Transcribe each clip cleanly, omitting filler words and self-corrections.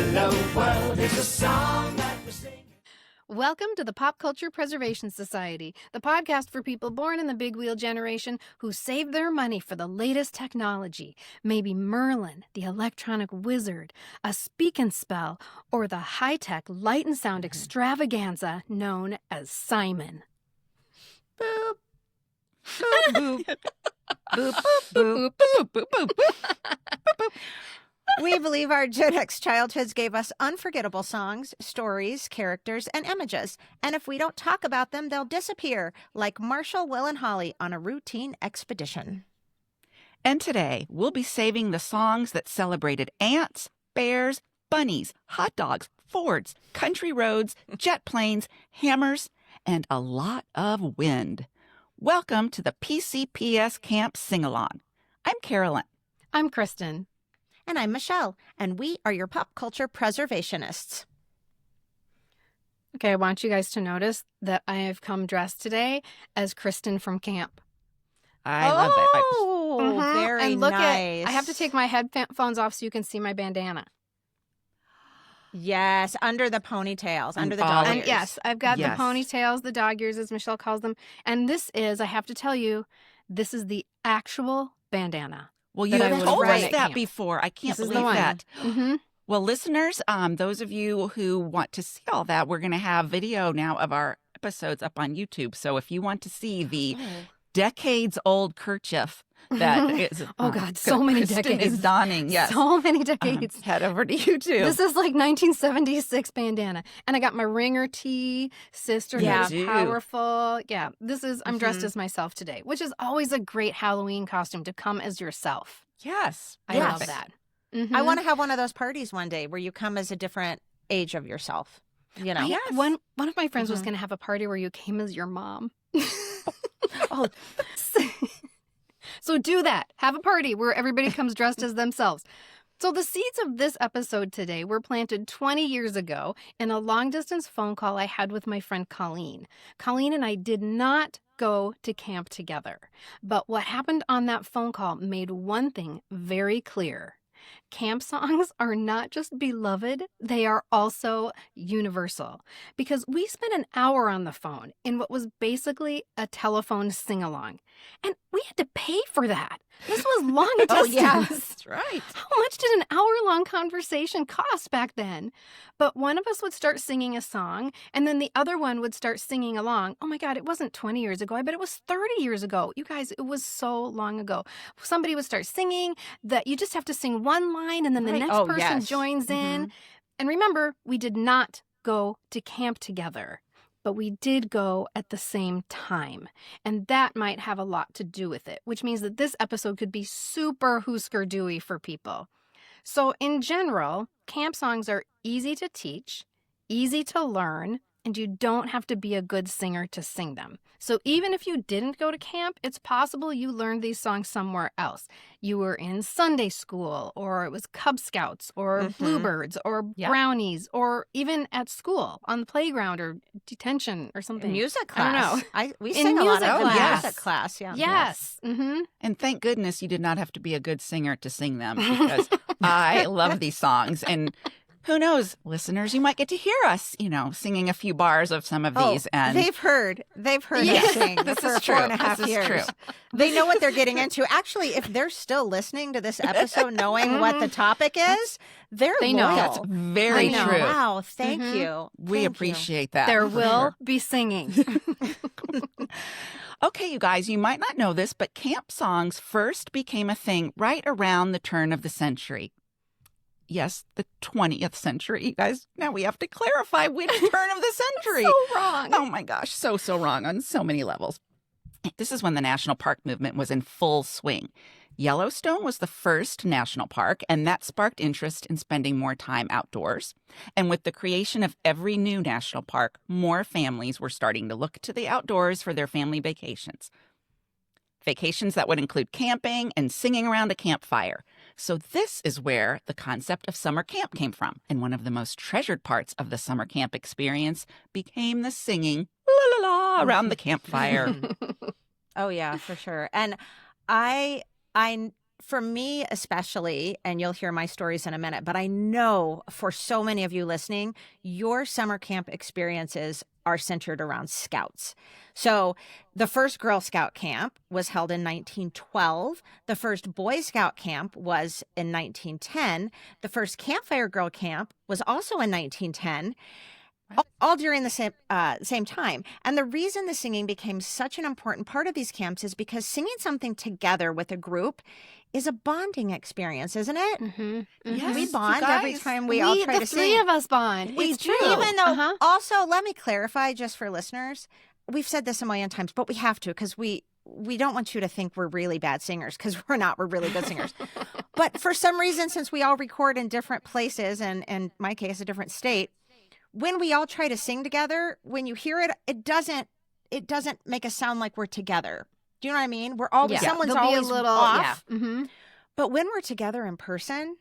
Hello world is a song that we sing. Welcome to the Pop Culture Preservation Society, the podcast for people born in the big wheel generation who save their money for the latest technology. Maybe Merlin, the electronic wizard, a speak and spell, or the high-tech light and sound extravaganza known as Simon. Boop. Boop, boop. Boop, boop, boop, boop, boop, boop. We believe our Gen X childhoods gave us unforgettable songs, stories, characters, and images. And if we don't talk about them, they'll disappear, like Marshall, Will, and Holly on a routine expedition. And today, we'll be saving the songs that celebrated ants, bears, bunnies, hot dogs, Fords, country roads, jet planes, hammers, and a lot of wind. Welcome to the PCPS Camp Singalong. I'm Carolyn. I'm Kristen. And I'm Michelle, and we are your pop culture preservationists. Okay, I want you guys to notice that I have come dressed today as Kristen from camp. I love it. Oh, very and look nice. I have to take my headphones off so you can see my bandana. Yes, under the ponytails, under the all dog And ears. yes, I've got Yes. the ponytails, the dog ears, as Michelle calls them. And this is, I have to tell you, this is the actual bandana. Well, you that I have would told run us at that camp. before. I can't This is the believe one. that. Mm-hmm. Well, listeners, those of you who want to see all that, we're going to have video now of our episodes up on YouTube. So if you want to see the decades-old kerchief that is, Oh, God, so many Kristen decades. is donning, yes. So many decades. Head over to YouTube. This is like 1976 bandana. And I got my ringer tee, sisterhood Yeah. is You do. powerful. Yeah, I'm dressed Mhm. as myself today, which is always a great Halloween costume to come as yourself. Yes. I Yes. love that. Mhm. I want to have one of those parties one day where you come as a different age of yourself. You know? Yes. One of my friends was Mhm. going to have a party where you came as your mom. Oh, So do that. Have a party where everybody comes dressed as themselves. So the seeds of this episode today were planted 20 years ago in a long-distance phone call I had with my friend Colleen. Colleen and I did not go to camp together. But what happened on that phone call made one thing very clear. Camp songs are not just beloved, they are also universal. Because we spent an hour on the phone in what was basically a telephone sing-along. And we had to pay for that. This was long distance. Oh, yeah. That's right. How much did an hour-long conversation cost back then? But one of us would start singing a song, and then the other one would start singing along. Oh my God, it wasn't 20 years ago. I bet it was 30 years ago. You guys, it was so long ago. Somebody would start singing that you just have to sing one line, and then the Right. next Oh, person yes. joins in. And remember, we did not go to camp together, but we did go at the same time. And that might have a lot to do with it, which means that this episode could be super Husker-Dewey for people. So in general, camp songs are easy to teach, easy to learn, and you don't have to be a good singer to sing them. So even if you didn't go to camp, it's possible you learned these songs somewhere else. You were in Sunday school, or it was Cub Scouts, or Mhm. Bluebirds, or Yep. Brownies, or even at school, on the playground, or detention, or something. Music I don't class. know. We In sing a lot music of class. music class. Yeah. Yes. Mm-hmm. And thank goodness you did not have to be a good singer to sing them because I love these songs. And who knows, listeners, you might get to hear us, singing a few bars of some of these. And They've heard Yeah. us sing This for is true. 4.5 This is years. true. They know what they're getting into. Actually, if they're still listening to this episode, knowing what the topic is, They know. loyal. that's very I know. true. Wow, thank Mhm. you. We Thank you. appreciate that. There for will sure. be singing. Okay, you guys, you might not know this, but camp songs first became a thing right around the turn of the century. Yes, the 20th century. You guys, now we have to clarify which turn of the century. So wrong. Oh my gosh, so wrong on so many levels. This is when the national park movement was in full swing. Yellowstone was the first national park, and that sparked interest in spending more time outdoors. And with the creation of every new national park, more families were starting to look to the outdoors for their family vacations. Vacations that would include camping and singing around a campfire. So this is where the concept of summer camp came from. And one of the most treasured parts of the summer camp experience became the singing la la la around the campfire. Oh yeah, for sure. And I for me especially, and you'll hear my stories in a minute, but I know for so many of you listening, your summer camp experiences are centered around scouts. So the first Girl Scout camp was held in 1912. The first Boy Scout camp was in 1910. The first Campfire Girl camp was also in 1910. All during the same time. And the reason the singing became such an important part of these camps is because singing something together with a group is a bonding experience, isn't it? Mm-hmm. Yes, We you bond every guys. time we all try to sing. The three of us bond. We It's do. true. Even though, Uh-huh. also, let me clarify just for listeners, we've said this a million times, but we have to because we don't want you to think we're really bad singers because we're not. We're really good singers. But for some reason, since we all record in different places and in my case, a different state, when we all try to sing together, when you hear it, it doesn't make us sound like we're together. Do you know what I mean? We're always someone's There'll be always a little, off. Yeah. Mm-hmm. But when we're together in person,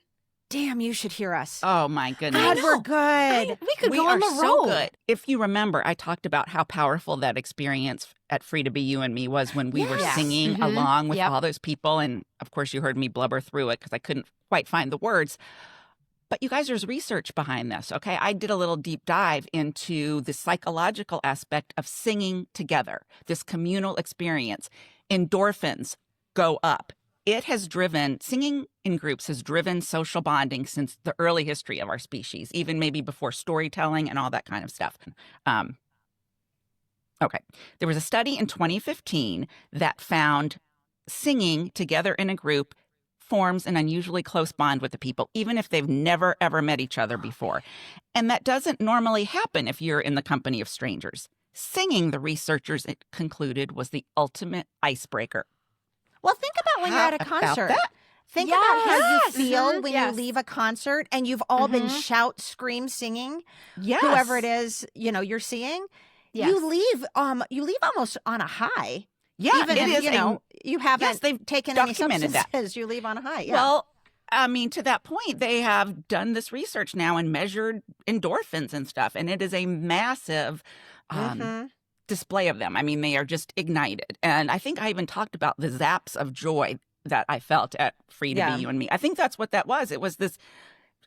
damn, you should hear us. Oh my goodness. God, we're good. We could We go on are the so road. good. If you remember, I talked about how powerful that experience at Free to Be You and Me was when we were Yes. singing Mhm. along with Yep. all those people. And of course, you heard me blubber through it because I couldn't quite find the words. But you guys, there's research behind this, okay? I did a little deep dive into the psychological aspect of singing together, this communal experience. Endorphins go up. It has driven, singing in groups has driven social bonding since the early history of our species, even maybe before storytelling and all that kind of stuff. Okay. There was a study in 2015 that found singing together in a group forms an unusually close bond with the people, even if they've never, ever met each other before. And that doesn't normally happen if you're in the company of strangers. Singing, the researchers concluded, was the ultimate icebreaker. Well, think about when you're at a How about concert. that? Think about how you Yes. feel Mhm. when Yes. you leave a concert and you've all been Mhm. shout, scream, singing, Yes. whoever it is, you're seeing. Yes. You leave almost on a high. Yeah, Even it if, is. you haven't yes, they've taken any documented that. substances, you leave on a high. Yeah. Well, I mean, to that point, they have done this research now and measured endorphins and stuff, and it is a massive Mhm. display of them. I mean, they are just ignited. And I think I even talked about the zaps of joy that I felt at Free to Yeah. Be You and Me. I think that's what that was. It was this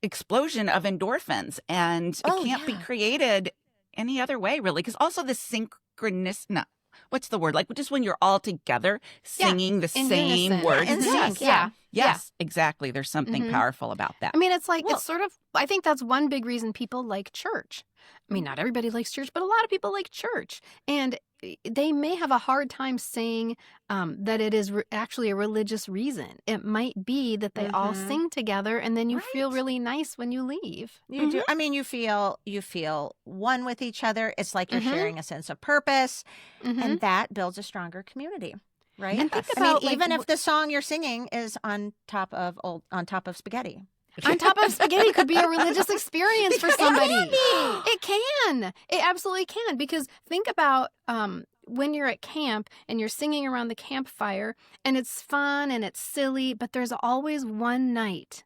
explosion of endorphins, and it Oh, can't be yeah. created any other way, really. Because also the synchronous, no, what's the word? Like just when you're all together singing the in same unison. words. Yeah, in yes. sync, yeah. Yes, exactly. There's something Mhm. powerful about that. I mean, it's like, Well- it's sort of, I think that's one big reason people like church. I mean, not everybody likes church, but a lot of people like church. And they may have a hard time saying that it is actually a religious reason. It might be that they all Mhm. sing together and then you feel Right. really nice when you leave. You do. I mean, you feel one with each other. It's like you're Mhm. sharing a sense of purpose, Mhm. and that builds a stronger community, right? And think I mean, about, like, even if the song you're singing is on top of spaghetti. On top of spaghetti could be a religious experience for somebody. It can. It absolutely can. Because think about when you're at camp and you're singing around the campfire and it's fun and it's silly, but there's always one night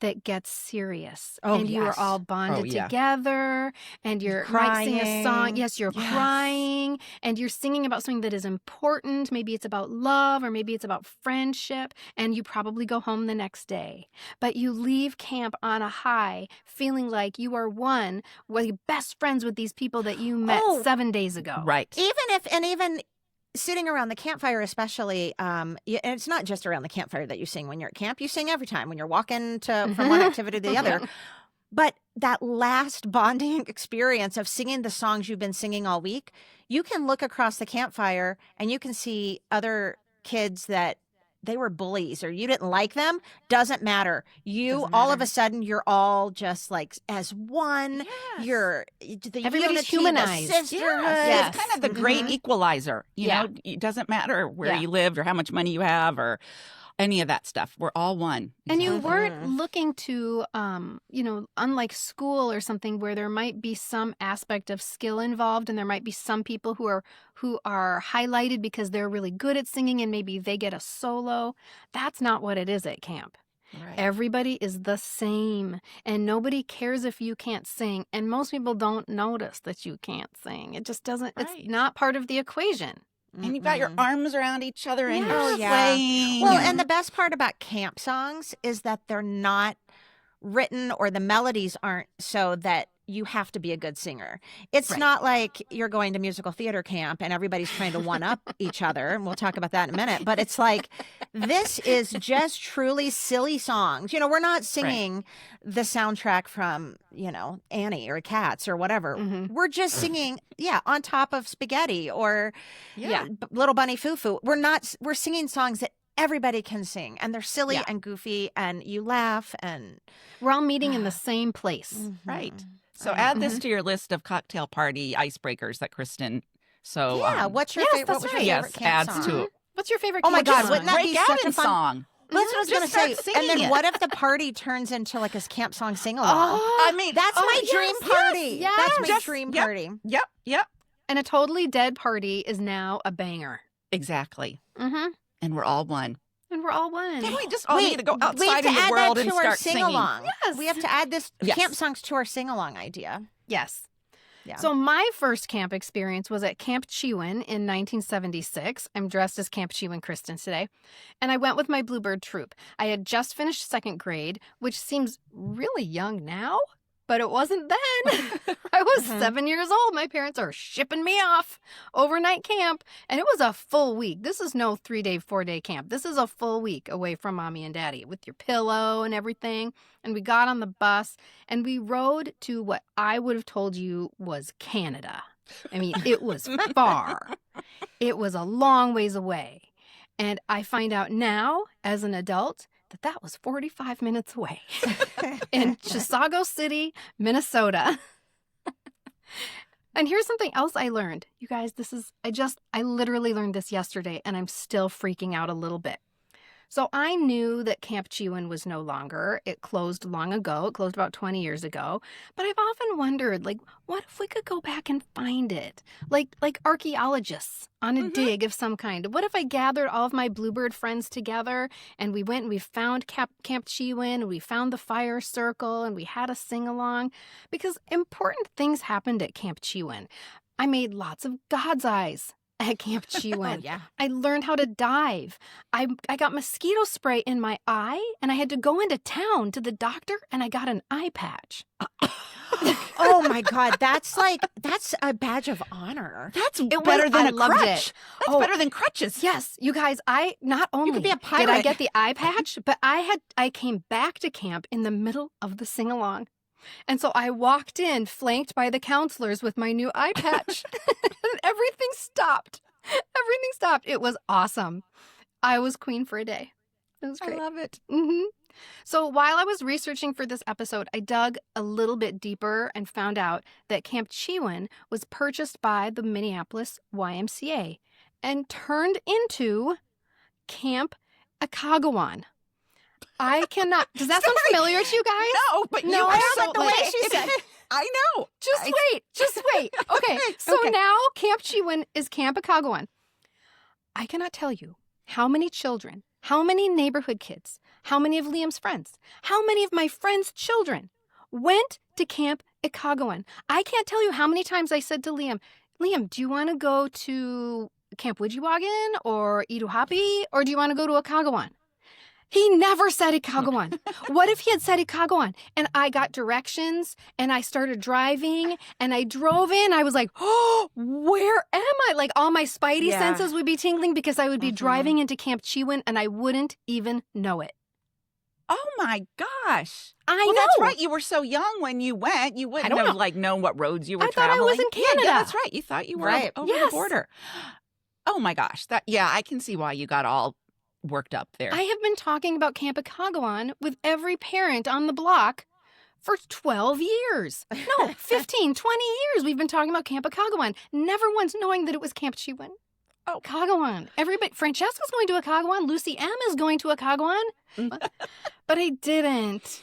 that gets serious. Oh, and you are yes. all bonded Oh, yeah. together and you might sing a song. crying. Yes, you're Yes. crying and you're singing about something that is important. Maybe it's about love or maybe it's about friendship, and you probably go home the next day. But you leave camp on a high, feeling like you are one with best friends with these people that you met Oh. 7 days ago. Right. Even sitting around the campfire, especially, and it's not just around the campfire that you sing when you're at camp. You sing every time when you're walking from one activity to the other. But that last bonding experience of singing the songs you've been singing all week, you can look across the campfire and you can see other kids that they were bullies or you didn't like them. Doesn't matter. Doesn't All of matter. a sudden, you're all just like as one. Yes. You're the Everybody's unity, humanized. the sisterhood. Yes. It's kind of the great Mhm. equalizer. You Yeah. know, it doesn't matter where Yeah. you lived or how much money you have or any of that stuff. We're all one. And you Exactly. weren't looking to, unlike school or something where there might be some aspect of skill involved, and there might be some people who are highlighted because they're really good at singing, and maybe they get a solo. That's not what it is at camp. Right. Everybody is the same, and nobody cares if you can't sing. And most people don't notice that you can't sing. It just doesn't. Right. It's not part of the equation. And you've got your arms around each other and Yeah. you're Oh, yeah. swaying. Well, and the best part about camp songs is that they're not written or the melodies aren't so that you have to be a good singer. It's Right. not like you're going to musical theater camp and everybody's trying to one up each other. And we'll talk about that in a minute. But it's like, this is just truly silly songs. You know, we're not singing the soundtrack from, you know, Annie or Cats or whatever. Mhm. We're just singing, on top of spaghetti or Yeah. Little Bunny Foo Foo. We're singing songs that everybody can sing, and they're silly Yeah. and goofy, and you laugh, and We're all meeting in the same place. Right. So add this to your list of cocktail party icebreakers that Kristen. So what's your yes, favorite? that's What was your right. favorite yes, camp adds song? to it. What's your favorite? Oh my camp God, song? wouldn't that Ray be such a Gavin fun song. Well, that's what I was Just going to start say. And singing then it. what if the party turns into like a camp song sing along? Oh, I mean, That's my yes, dream yes, party. yes. That's my Just- dream yep. party. Yep. and a totally dead party is now a banger. Exactly. Mm-hmm. And we're all one. And we're all one. Then we just all Wait, need to go we have outside to in the add world that and to our start sing singing. along. Yes. We have to add this Yes. camp songs to our sing along idea. Yes. Yeah. So my first camp experience was at Camp Chiwin in 1976. I'm dressed as Camp Chiwin Kristen today. And I went with my Bluebird troop. I had just finished second grade, which seems really young now, but it wasn't then. I was 7 years old. My parents are shipping me off overnight camp. And it was a full week. This is no 3-day, 4-day camp. This is a full week away from mommy and daddy with your pillow and everything. And we got on the bus and we rode to what I would have told you was Canada. I mean, it was far. It was a long ways away. And I find out now, as an adult, that was 45 minutes away in Chisago City, Minnesota. And here's something else I learned. You guys, I literally learned this yesterday and I'm still freaking out a little bit. So I knew that Camp Chiwin was no longer. It closed long ago. It closed about 20 years ago. But I've often wondered, like, what if we could go back and find it? Like archaeologists on a dig of some kind. What if I gathered all of my Bluebird friends together and we went and we found Camp Chiwin and we found the fire circle and we had a sing-along? Because important things happened at Camp Chiwin. I made lots of God's eyes at Camp Chiwin. yeah. I learned how to dive. I got mosquito spray in my eye and I had to go into town to the doctor and I got an eye patch. Oh my God. That's a badge of honor. That's was- better than I a loved crutch. it. That's Oh. better than crutches. Yes, you guys, I not only be a did I pirate. get the eye patch, but I came back to camp in the middle of the sing-along. And so I walked in flanked by the counselors with my new eye patch. And everything stopped. Everything stopped. It was awesome. I was queen for a day. It was great. I love it. So while I was researching for this episode, I dug a little bit deeper and found out that Camp Chiwin was purchased by the Minneapolis YMCA and turned into Camp Akagawan. I cannot. Does that sound familiar to you guys? No, but No, you I are don't so know what like, she said. I know. Just wait. Okay, so Okay. now Camp Chiwin is Camp Akagawan. I cannot tell you how many children, how many neighborhood kids, how many of Liam's friends, how many of my friends' children went to Camp Akagawan. I can't tell you how many times I said to Liam, do you want to go to Camp Wijiwagan or Iduhapi, or do you want to go to Akagawan? He never said Ikagawan. What if he had said Ikagawan? And I got directions and I started driving and I drove in. I was like, oh, where am I? Like all my spidey Yeah. senses would be tingling because I would be driving into Camp Chiwin and I wouldn't even know it. Oh my gosh. I Well, know. that's right. You were so young when you went. You wouldn't don't have know. known what roads you were I thought I traveling. was in Yeah, Canada. that's right. You thought you were Right. over Yes. the border. Oh my gosh. I can see why you got all worked up there. I have been talking about Camp Akagawan with every parent on the block for 12 years. No, 15, 20 years we've been talking about Camp Akagawan, never once knowing that it was Camp Chiwin. Oh. Akagawan. Everybody, Francesca's going to Akagawan. Lucy M is going to Akagawan. But I didn't.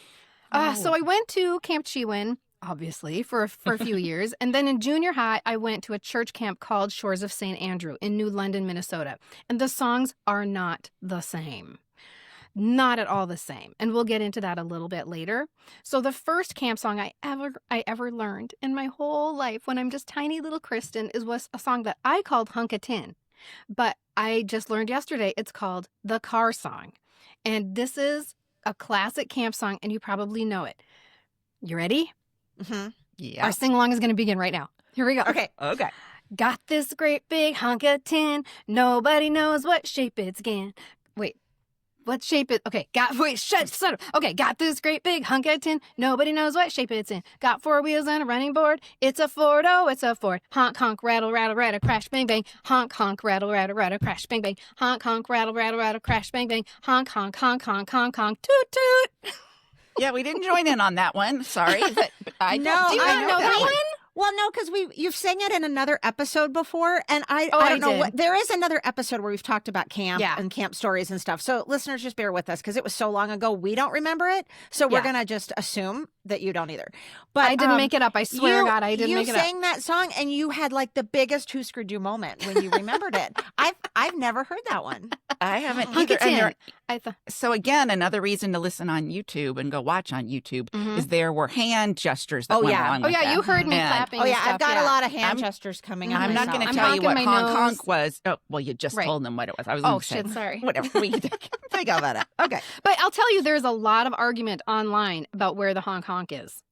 So I went to Camp Chiwin, obviously, for a few years. And then in junior high, I went to a church camp called Shores of St. Andrew in New London, Minnesota. And the songs are not the same. Not at all the same. And we'll get into that a little bit later. So the first camp song I ever learned in my whole life when I'm just tiny little Kristen was a song that I called Hunk a Tin. But I just learned yesterday it's called the car song. And this is a classic camp song, and you probably know it. You ready? Mm-hmm. Yeah. Our sing-along is going to begin right now. Here we go. Okay. Okay. Got this great big hunk of tin. Nobody knows what shape it's in. Wait. What shape it? Okay, shut up. Okay, got this great big hunk of tin. Nobody knows what shape it's in. Got 4 wheels and a running board. It's a Ford, oh, it's a Ford. Honk, honk, rattle, rattle, rattle, crash, bang, bang. Honk, honk, rattle, rattle, rattle, crash, bang, bang. Honk, honk, rattle, rattle, rattle, crash, bang, bang. Honk, honk, honk, honk, honk, honk, toot, toot. Yeah, we didn't join in on that one. Sorry, but I No, Do you I not know that one? Well, no, because you've sang it in another episode before, and I I don't know did. what. There is another episode where we've talked about camp Yeah. and camp stories and stuff. So listeners, just bear with us because it was so long ago we don't remember it. So we're Yeah. gonna just assume that you don't either. But I didn't make it up. I swear to God, I didn't make it You up. sang that song, and you had like the biggest "Who screwed you" moment when you remembered it. I've never heard that one. I haven't Hunk either. of And tin. there- I thought. so again, another reason to listen on YouTube and go watch on YouTube Mhm. is there were hand gestures that Oh, went yeah. along Oh with yeah, that. you heard me And clapping. Oh and yeah, stuff, I've got a lot of hand I'm- gestures coming. Mhm. out I'm not myself. going I'm to tell you what honking my honk nose. honk was. Oh, well, you just Right. told them what it was. I was Oh going to say, shit, sorry. whatever. We think about it. Okay. But I'll tell you, there's a lot of argument online about where the honk honk is.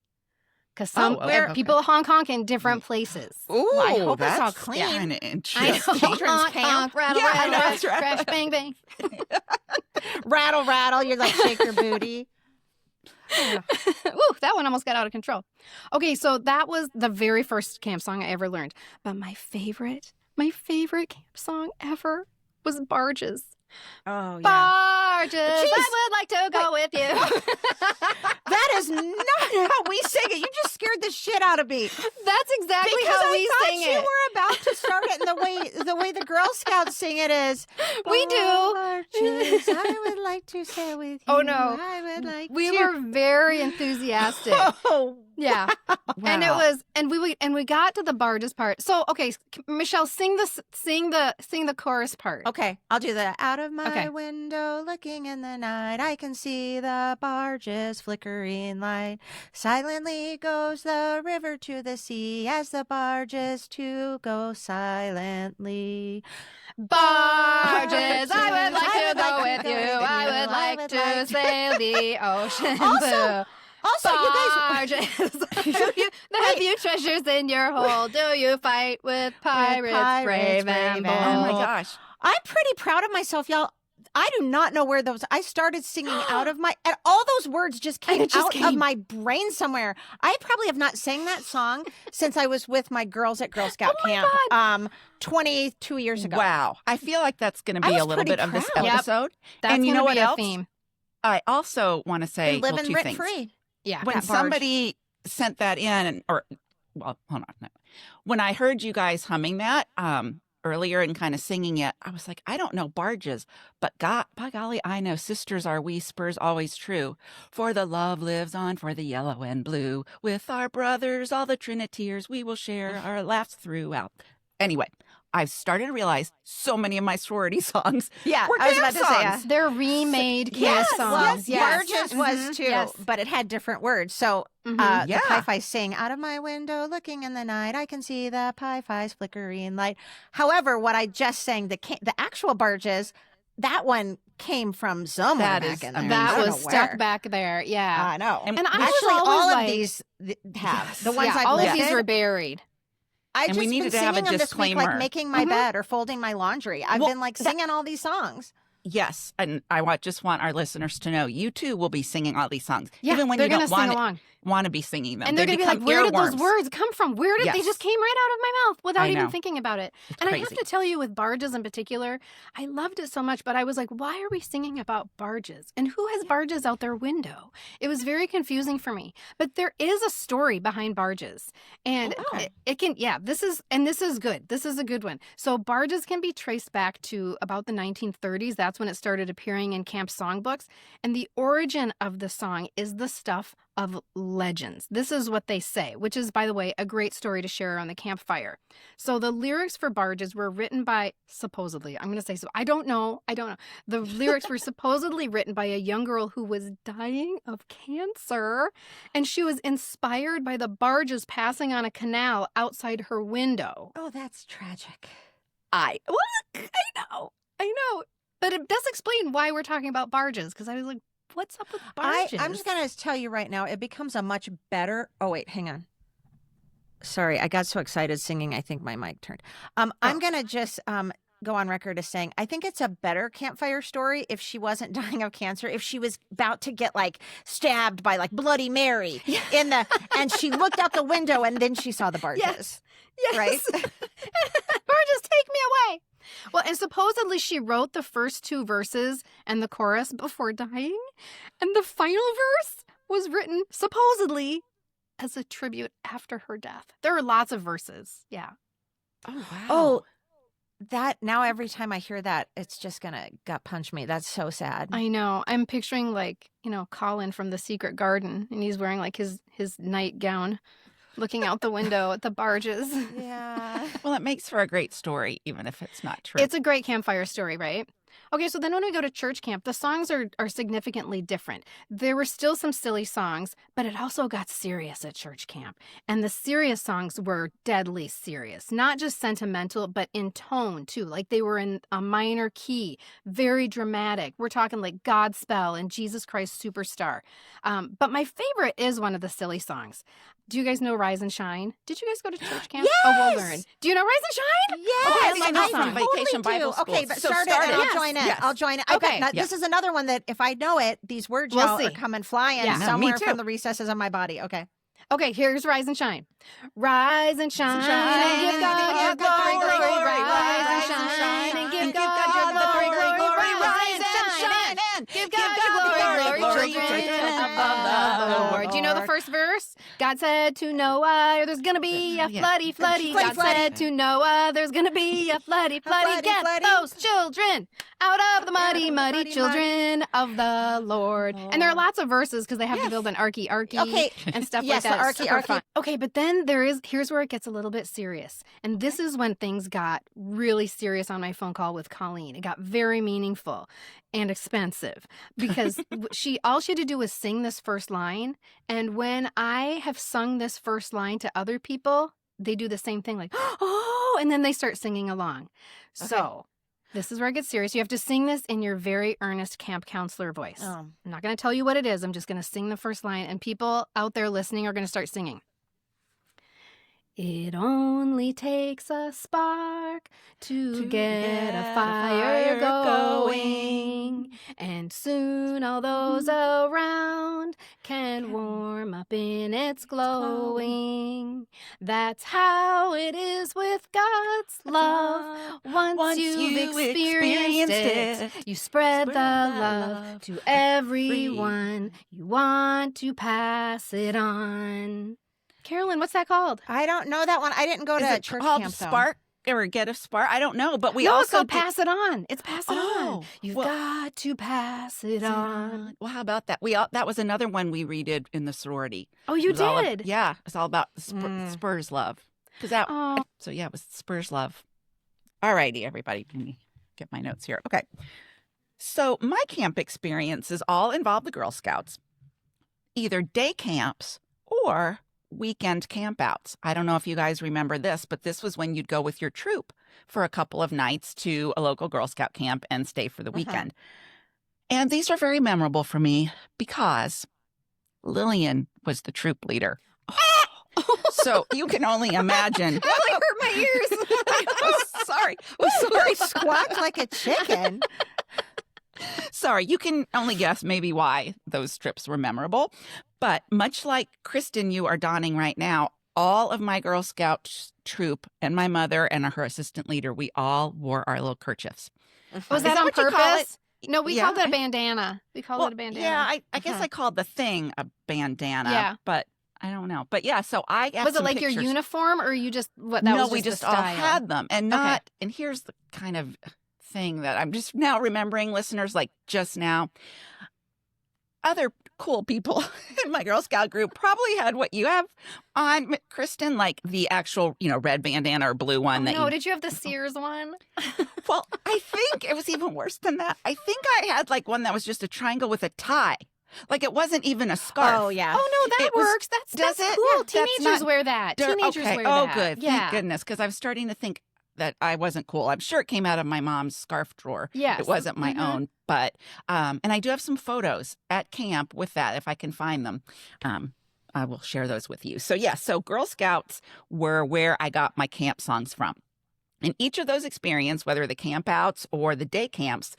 Because some okay. people honk honk in different places. Ooh, Well, I hope it's all that's clean. kind of I know. interesting. Children's honk, camp. honk, rattle, Yeah, I rattle, know, rattle, that's right. crash, bang, bang. Rattle, rattle. You're like shake your booty. Ooh, that one almost got out of control. Okay, so that was the very first camp song I ever learned. But my favorite camp song ever was Barges. Oh Barges, Jeez. I would like to go with you. That is not how we sing it. You just scared the shit out of me. That's exactly Because how we I thought sing you it. were about to start it, and the way the Girl Scouts sing it is. We do. Barges, I would like to stay with you. Oh, no. I would like We to. were very enthusiastic. Oh, Yeah. And it Wow. was, and we got to the barges part. So okay, Michelle, sing the chorus part. okay. I'll do that. Out of my Okay. window, looking in the night, I can see the barges flickering light. Silently goes the river to the sea, as the barges too go silently. Barges, I would like to go with you. I would I like would to like to- sail the ocean Also- blue. Also, you guys. Barges, have you treasures in your hold? Do you fight with pirates, pirates, brave brave and and bold? Oh my bold. gosh. I'm pretty proud of myself, y'all. I do not know where those. I started singing out of my, and all those words just came It just out of came. my brain somewhere. I probably have not sang that song since I was with my girls at Girl Scout Oh my camp, 22 years ago. Wow. I feel like that's going to I be was a little pretty bit of this proud. Yep. episode. That's And you gonna know what be else? a theme. I also want to say They live in two rent things. free. Yeah. When that barge. somebody sent that in, hold on. No. When I heard you guys humming that earlier and kind of singing it, I was like, I don't know barges, but by golly, I know sisters are we, spurs always true. For the love lives on for the yellow and blue. With our brothers, all the Triniteers, we will share our laughs throughout. Anyway, I've started to realize so many of my sorority songs Yeah, were I was camp about to say. songs. They're remade camp Yes, songs. yes, Yes. Barges was Mhm. too, Yes. but it had different words. So Mhm. the Yeah. Pi-Fi sing, out of my window, looking in the night, I can see the Pi-Fi's flickering light. However, what I just sang, the actual Barges, that one came from somewhere That back is in there. amazing. I That don't was know stuck where. back there. Yeah. I know. And And I was Actually, always all like, of these have. Yes. The ones yeah, I've all of listed, these were buried. I've And just we been needed to singing have a them this week, like disclaimer. making my Mhm. bed or folding my laundry. I've Well, been like singing all these songs. Yes, and just want our listeners to know you too will be singing all these songs, Yeah, even when they're you gonna don't sing along. want to be singing them. And they're They going to be like, become where did those earworms. words come from? Where did they Yes. just came right out of my mouth without I even know. thinking about it? It's And I have crazy. to tell you, with barges in particular, I loved it so much, but I was like, why are we singing about barges? And who has barges out their window? It was very confusing for me. But there is a story behind barges. And Oh. it can, yeah, this is good. This is a good one. So barges can be traced back to about the 1930s. That's when it started appearing in camp songbooks. And the origin of the song is the stuff of legends. This is what they say, which is, by the way, a great story to share around the campfire. So the lyrics for Barges were written by, supposedly, I'm going to say so. I don't know. The lyrics were supposedly written by a young girl who was dying of cancer, and she was inspired by the barges passing on a canal outside her window. Oh, that's tragic. I. Look, I know. But it does explain why we're talking about barges, because I was like, what's up with barges? I'm just going to tell you right now, it becomes a much better. Oh, wait, hang on. Sorry, I got so excited singing. I think my mic turned. I'm going to just go on record as saying I think it's a better campfire story if she wasn't dying of cancer, if she was about to get like stabbed by like Bloody Mary in the, and she looked out the window and then she saw the barges. Yes. Right? Barges, take me away. Well, and supposedly she wrote the first 2 verses and the chorus before dying. And the final verse was written supposedly as a tribute after her death. There are lots of verses. Yeah. Oh, wow. Oh, that now every time I hear that, it's just going to gut punch me. That's so sad. I know. I'm picturing like, Colin from The Secret Garden, and he's wearing like his nightgown, looking out the window at the barges. Yeah. Well, it makes for a great story, even if it's not true. It's a great campfire story, right? Okay, so then when we go to church camp, the songs are significantly different. There were still some silly songs, but it also got serious at church camp. And the serious songs were deadly serious, not just sentimental, but in tone too. Like they were in a minor key, very dramatic. We're talking like Godspell and Jesus Christ Superstar. But my favorite is one of the silly songs. Do you guys know Rise and Shine? Did you guys go to church camp? Yes! Oh, we'll learn. Do you know Rise and Shine? Yes, Oh, I love that I song. Vacation Bible do. School. Okay, but So start it start and it. I'll Yes. join in. Yes. I'll join it. Okay. Now, this is another one that if I know it, these words We'll y'all see. are coming flying Yeah. No, me somewhere too. from the recesses of my body. Okay. Okay, here's Rise and Shine. Rise and shine, and give God your glory. Rise and shine, and give God your glory. Rise and shine, and give God your glory, children of the Lord. Do you know the first verse? God said to Noah, there's going to be a floody. God said to Noah, there's going to be a floody. Get those children out of the muddy children of the Lord. And there are lots of verses because they have to build an arky Okay. and stuff Yes, like that. the It's arky. super fun. Okay, but then here's where it gets a little bit serious. And this is when things got really serious on my phone call with Colleen. It got very meaningful and expensive because all she had to do was sing this first line. And when I have sung this first line to other people, they do the same thing, like, oh, and then they start singing along. Okay. So this is where it gets serious. You have to sing this in your very earnest camp counselor voice. Oh. I'm not going to tell you what it is. I'm just going to sing the first line, and people out there listening are going to start singing. It only takes a spark to get a fire going, and soon all those around can warm up in its glowing. That's how it is with God's love. Once you've experienced it, you spread the love to everyone. You want to pass it on. Carolyn, what's that called? I don't know that one. I didn't go Is to it church called camp though. Spark or Get a Spark? I don't know, but we No, also it's called did- Pass It On. It's Pass It Oh, On. You've well- got to pass it on. Well, how about that? That was another one we redid in the sorority. Oh, you It was all did? yeah, it's all about Mm. Spurs love. Because Oh, so yeah, it was Spurs love. All righty, everybody. Let me get my notes here. Okay. So my camp experiences all involve the Girl Scouts, either day camps or weekend campouts. I don't know if you guys remember this, but this was when you'd go with your troop for a couple of nights to a local Girl Scout camp and stay for the weekend. And these are very memorable for me because Lillian was the troop leader. So you can only imagine. that like hurt my ears. Sorry. Sorry, squawked like a chicken. Sorry, you can only guess maybe why those trips were memorable. But much like Kristen, you are donning right now, all of my Girl Scout troop and my mother and her assistant leader, we all wore our little kerchiefs. Was Is that on what you call purpose? No, we Yeah, called it a I- bandana. We called Well, it a bandana. yeah, I guess Uh-huh. I called the thing a bandana. Yeah. But I don't know. But yeah, so I have Was it some like your pictures. uniform, or you just what? That No, was we the just all style? had them. And Okay. not, and here's the kind of thing that I'm just now remembering, listeners, like just now. Other cool people in my Girl Scout group probably had what you have on, Kristen, like the actual, red bandana or blue one. Oh, that no, you, did you have the Sears one? well, I think it was even worse than that. I think I had like one that was just a triangle with a tie. Like it wasn't even a scarf. Oh, yeah. Oh no, that It was- works. does That's it? cool. That's Teenagers not wear that. Teenagers okay. wear Oh, that. good. Yeah. Thank goodness. Because I was starting to think, that I wasn't cool. I'm sure it came out of my mom's scarf drawer. Yes. It wasn't my own, but and I do have some photos at camp with that if I can find them. I will share those with you. So so Girl Scouts were where I got my camp songs from. And each of those experiences, whether the camp outs or the day camps,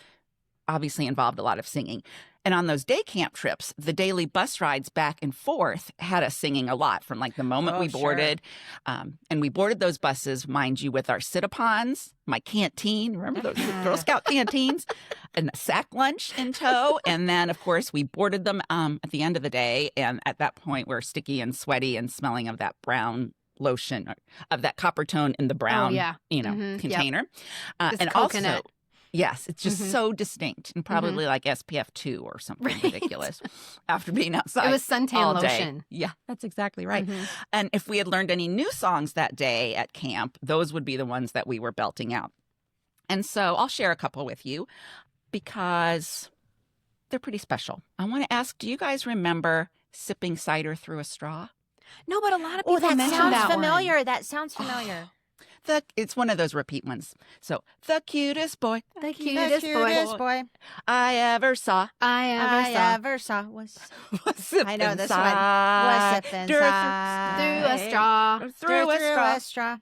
obviously involved a lot of singing. And on those day camp trips, the daily bus rides back and forth had us singing a lot from like the moment we boarded. And we boarded those buses, mind you, with our sit-upons, my canteen. Remember those Girl Scout canteens? And a sack lunch in tow. And then, of course, we boarded them at the end of the day. And at that point, we're sticky and sweaty and smelling of that brown lotion, of that copper tone in the brown, container. And coconut. Also, yes, it's just so distinct and probably like SPF 2 or something ridiculous after being outside. It was suntan all day. lotion. Yeah, that's exactly right. And if we had learned any new songs that day at camp, those would be the ones that we were belting out. And so I'll share a couple with you because they're pretty special. I want to ask, do you guys remember sipping cider through a straw? No, but a lot of people that mention sounds that familiar. That sounds familiar. It's one of those repeat ones. So, the cutest boy The The cutest boy I ever saw I ever saw was sipping I know this one. Was sipping cider through a straw. through a straw. straw.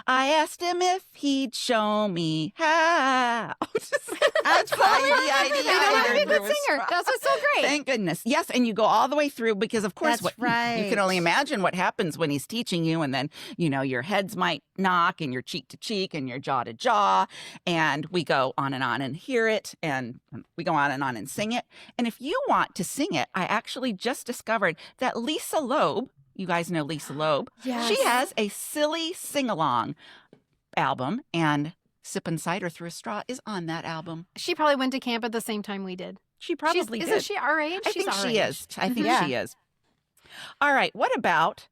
I asked him if he'd show me how. That's They don't have to be a good singer. That's what's so great. Thank goodness. Yes, and you go all the way through because, of course, That's right. you can only imagine what happens when he's teaching you. And then, your heads might knock and you're cheek to cheek and you're jaw to jaw. And we go on and hear it. And we go on and sing it. And if you want to sing it, I actually just discovered that Lisa Loeb, you guys know Lisa Loeb. Yes. She has a silly sing-along album, and Sippin' Cider Through a Straw is on that album. She probably went to camp at the same time we did. She probably did. Isn't she our age? I She's think our she age. is. I think Yeah. she is. All right. What about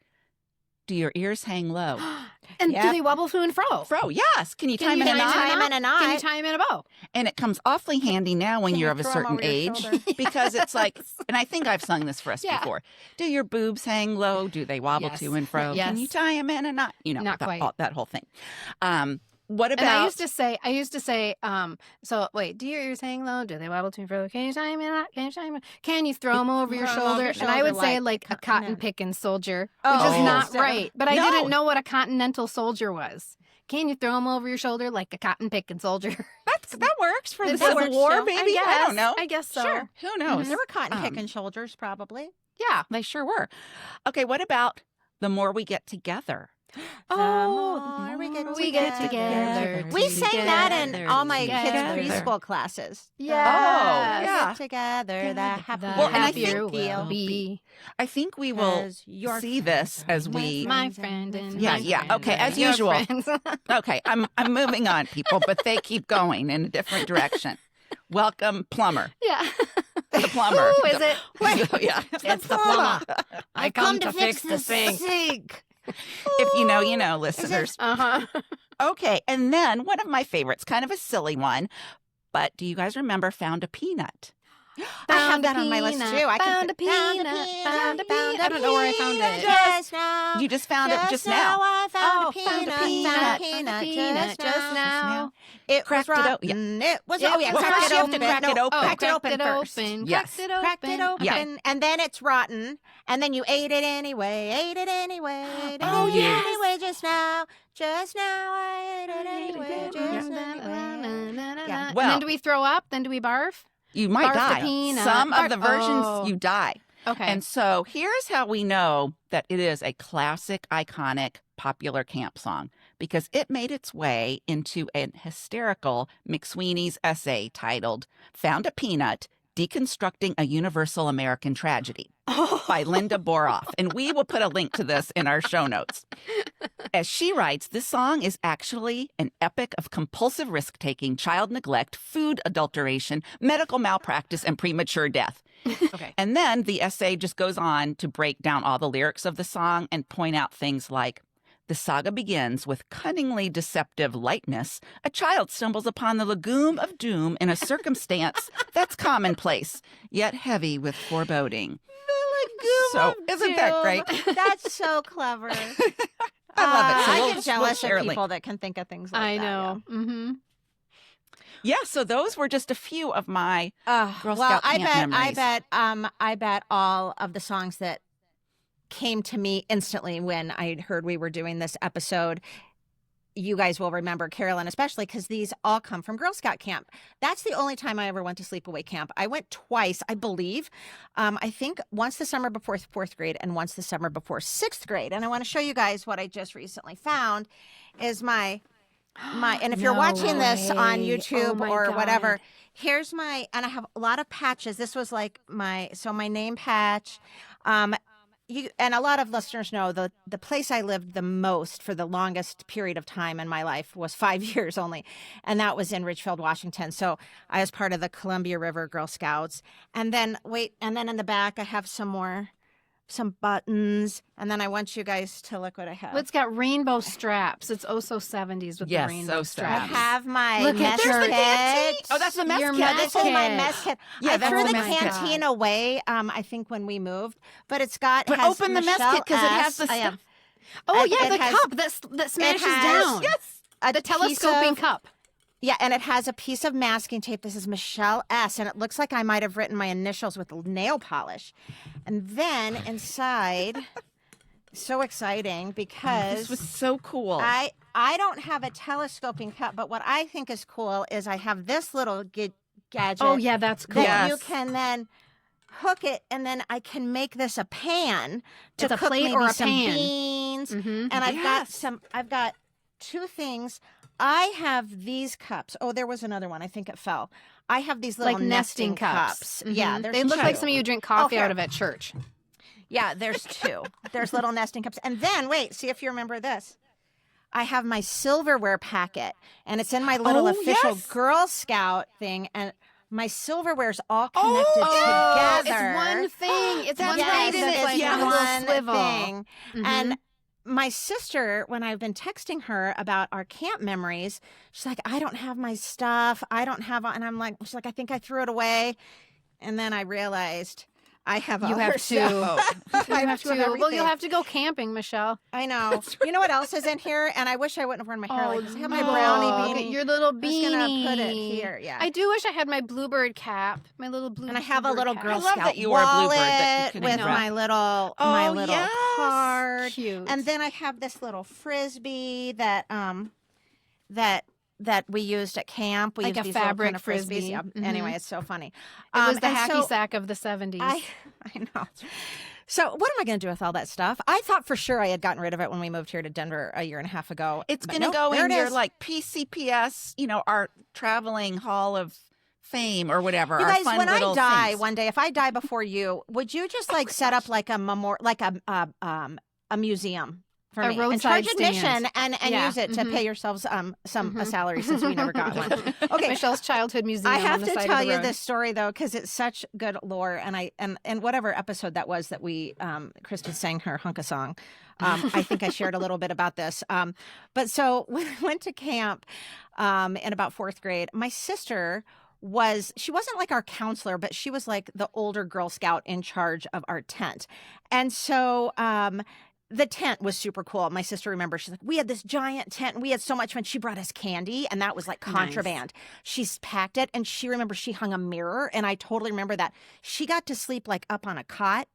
Do Your Ears Hang Low? And Yep. do they wobble to and fro? Fro, yes. Can you Can time you in a knot? time in a knot? Can you tie him in a bow? And it comes awfully handy now when Can you're you of a throw 'em certain over your age shoulder? because it's like, and I think I've sung this for us Yeah. before. Do your boobs hang low? Do they wobble Yes. to and fro? Yes. Can you tie them in a knot? Not quite. That whole thing. What about? And I used to say, so wait, do your ears hang low? Do they wobble to and fro? Can you tie 'em in a knot? Can you tie 'em in? Can you throw them over your Throw 'em over shoulder? your And I would shoulder say like like a cotton picking soldier, Oh. which is not Oh. right. But I No. didn't know what a continental soldier was. Can you throw them over your shoulder like a cotton picking soldier? that works for the That Civil works War, too. baby. I don't know. I guess so. Sure. Who knows? There were cotton picking shoulders, probably. Yeah. They sure were. Okay, what about The More We Get Together? The more we get together. We sang that in all my together. kids' preschool classes. Yeah. yeah. Together, the happier The Well, and I happier we feel. we'll be. I think we will 'Cause your see this as friends we. My friend and Yeah, my yeah. friend Okay, and as your usual. friends. Okay, I'm moving on, people, but they keep going in a different direction. Welcome, plumber. Yeah. The plumber. Who is it? Yeah. It's the plumber. I come to fix the sink. If you know, you know, listeners. Uh-huh. Okay, and then one of my favorites, kind of a silly one, but do you guys remember Found a Peanut? I have that on my list peanut, too. I can found a peanut, found a peanut. I don't know where I found it. Just now. You just found it just now. I found Oh, a found peanut. a peanut, Peanut just now. It Cracked was it rotten. open. It was Yeah, rotten. well, Cracked first it you have to open. crack it No, open. Cracked it open first. Yes. Cracked it open. Cracked it open, Yeah. and then it's rotten, and then you ate it anyway. Ate it anyway. Ate it Oh, yes. anyway. Just now. I ate it anyway. Just anyway. Yeah. And Well- then do we throw up? Then do we barf? You might Barf the die. peanut. Some of the versions Oh. you die. Okay. And so here's how we know that it is a classic, iconic, popular camp song because it made its way into an hysterical McSweeney's essay titled Found a Peanut, Deconstructing a Universal American Tragedy by Linda Boroff. And we will put a link to this in our show notes. As she writes, this song is actually an epic of compulsive risk-taking, child neglect, food adulteration, medical malpractice, and premature death. Okay. And then the essay just goes on to break down all the lyrics of the song and point out things like, the saga begins with cunningly deceptive lightness. A child stumbles upon the legume of doom in a circumstance that's commonplace, yet heavy with foreboding. So, isn't that great? That's so clever. I love it. So I we'll get jealous share a of link. people that can think of things like I that. know. Mm-hmm. Yeah, so those were just a few of my Girl Well, Scout I camp bet, memories. I bet all of the songs that came to me instantly when I heard we were doing this episode, you guys will remember, Carolyn, especially because these all come from Girl Scout camp. That's the only time I ever went to sleepaway camp. I went twice, I believe. I think once the summer before fourth grade and once the summer before sixth grade. And I want to show you guys what I just recently found is my, and if you're No watching this on way. YouTube Oh my or whatever, God. here's my, and I have a lot of patches. This was like my name patch. And a lot of listeners know the place I lived the most for the longest period of time in my life was 5 years only. And that was in Ridgefield, Washington. So I was part of the Columbia River Girl Scouts. And then, and then in the back, I have some buttons. And then I want you guys to look what I have. It's got rainbow straps. It's oh so 70s with Yes, the rainbow so I straps. straps. have my Look at mess your- kit. Oh, that's the mess Your kit. mess This is my kit. mess kit. Yeah, I that's threw the the mess kit. canteen away, I think, when we moved. But it's got. But has open the mess Michelle kit because it has S. the I am. stuff. Oh, It yeah, the has- cup that smashes has- down. Yes. A The piece telescoping of- cup. Yeah, and it has a piece of masking tape. This is Michelle S. And it looks like I might have written my initials with nail polish. And then inside, so exciting because This was so cool. I don't have a telescoping cup, but what I think is cool is I have this little gadget. Oh, yeah, that's cool. That you Yes. can then hook it, and then I can make this a pan to It's a cook plate maybe or a some pan. beans. Mhm. And Yes. I've got two things. I have these cups. Oh, there was another one. I think it fell. I have these little Like nesting cups. Yeah, Mhm. there's They look like two. some of you drink coffee here. out of at church. Yeah, there's two. There's little nesting cups. And then, wait, see if you remember this. I have my silverware packet, and it's in my little Oh, official yes. Girl Scout thing, and my silverware's all Oh, connected together. It's one thing. It's one Yes, thing. and it's It's like a little one swivel. thing. Mhm. And my sister, when I've been texting her about our camp memories, she's like, I don't have my stuff. I don't have, and I'm like, she's like, I think I threw it away. And then I realized I have You all have her to. stuff. You I have have to. to have Well, you'll everything. have to go camping, Michelle. I know. You know what else is in here? And I wish I wouldn't have worn my hair like this. I have my no. brownie Look beanie. at your little I'm beanie. just gonna put it here. Yeah. I do wish I had my bluebird cap. My little blue. and I have a bluebird little cap. Girl I love Scout that you are a wallet bluebird that you can with interact. my little Oh, yes. card. Cute. And then I have this little frisbee that that we used at camp. We Like used a these little fabric kind of frisbees. frisbee. Yeah. Mhm. Anyway, it's so funny. It was the and hacky so sack of the 70s. I know. So what am I going to do with all that stuff? I thought for sure I had gotten rid of it when we moved here to Denver a year and a half ago. It's But going to nope, go there in it your is. like PCPS, our traveling hall of fame or whatever. You our guys, fun when I little die things. one day, if I die before you, would you just like set up like a a museum for A me and roadside charge admission stand. and Yeah. use it to Mhm. pay yourselves a Mhm. salary since we never got one? Okay. Michelle's childhood museum. I have on the to side tell of the you road. this story though, because it's such good lore, and whatever episode that was that we Kristen sang her hunka song. I think I shared a little bit about this. But so when I went to camp in about fourth grade, my sister she wasn't like our counselor, but she was like the older Girl Scout in charge of our tent, and so. The tent was super cool. My sister remembers, she's like, we had this giant tent and we had so much fun. She brought us candy and that was like contraband. She's packed it, and she remembers she hung a mirror, and I totally remember that. She got to sleep like up on a cot,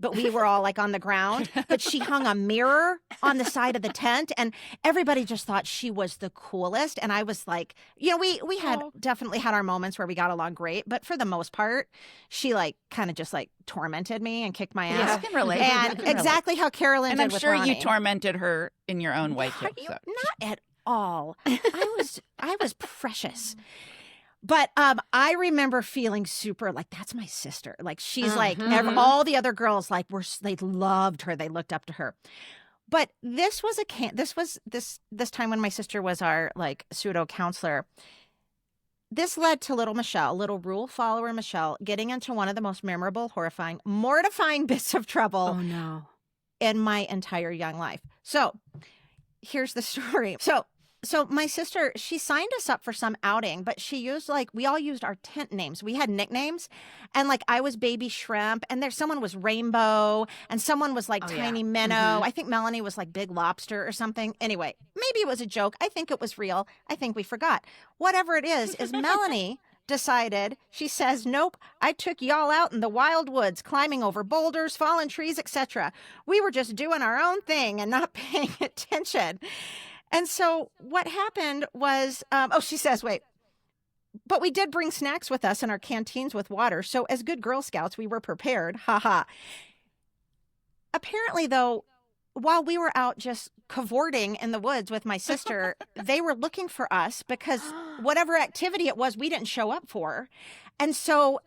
but we were all like on the ground, but she hung a mirror on the side of the tent, and everybody just thought she was the coolest. And I was like, we had definitely had our moments where we got along great, but for the most part, she like kind of just like tormented me and kicked my Yeah, ass. I can relate. I And can relate. exactly how Carolyn And did I'm with sure Ronnie. you tormented her in your own way too. Are you- so. Not at all. I was precious. But I remember feeling super like that's my sister. Like she's like all the other girls like they loved her. They looked up to her. But this was this time when my sister was our like pseudo counselor. This led to little Michelle, little rule follower Michelle, getting into one of the most memorable, horrifying, mortifying bits of trouble Oh, no. in my entire young life. So here's the story. So So my sister, she signed us up for some outing, but she used we all used our tent names. We had nicknames, and I was Baby Shrimp, and someone was Rainbow, and someone was Tiny Minnow. I think Melanie was Big Lobster or something. Anyway, maybe it was a joke. I think it was real. I think we forgot. Whatever it is Melanie decided, she says, nope, I took y'all out in the wild woods, climbing over boulders, fallen trees, etc. We were just doing our own thing and not paying attention. And so what happened was, she says, wait, but we did bring snacks with us in our canteens with water. So as good Girl Scouts, we were prepared. Ha ha. Apparently, though, while we were out just cavorting in the woods with my sister, they were looking for us because whatever activity it was, we didn't show up for. And so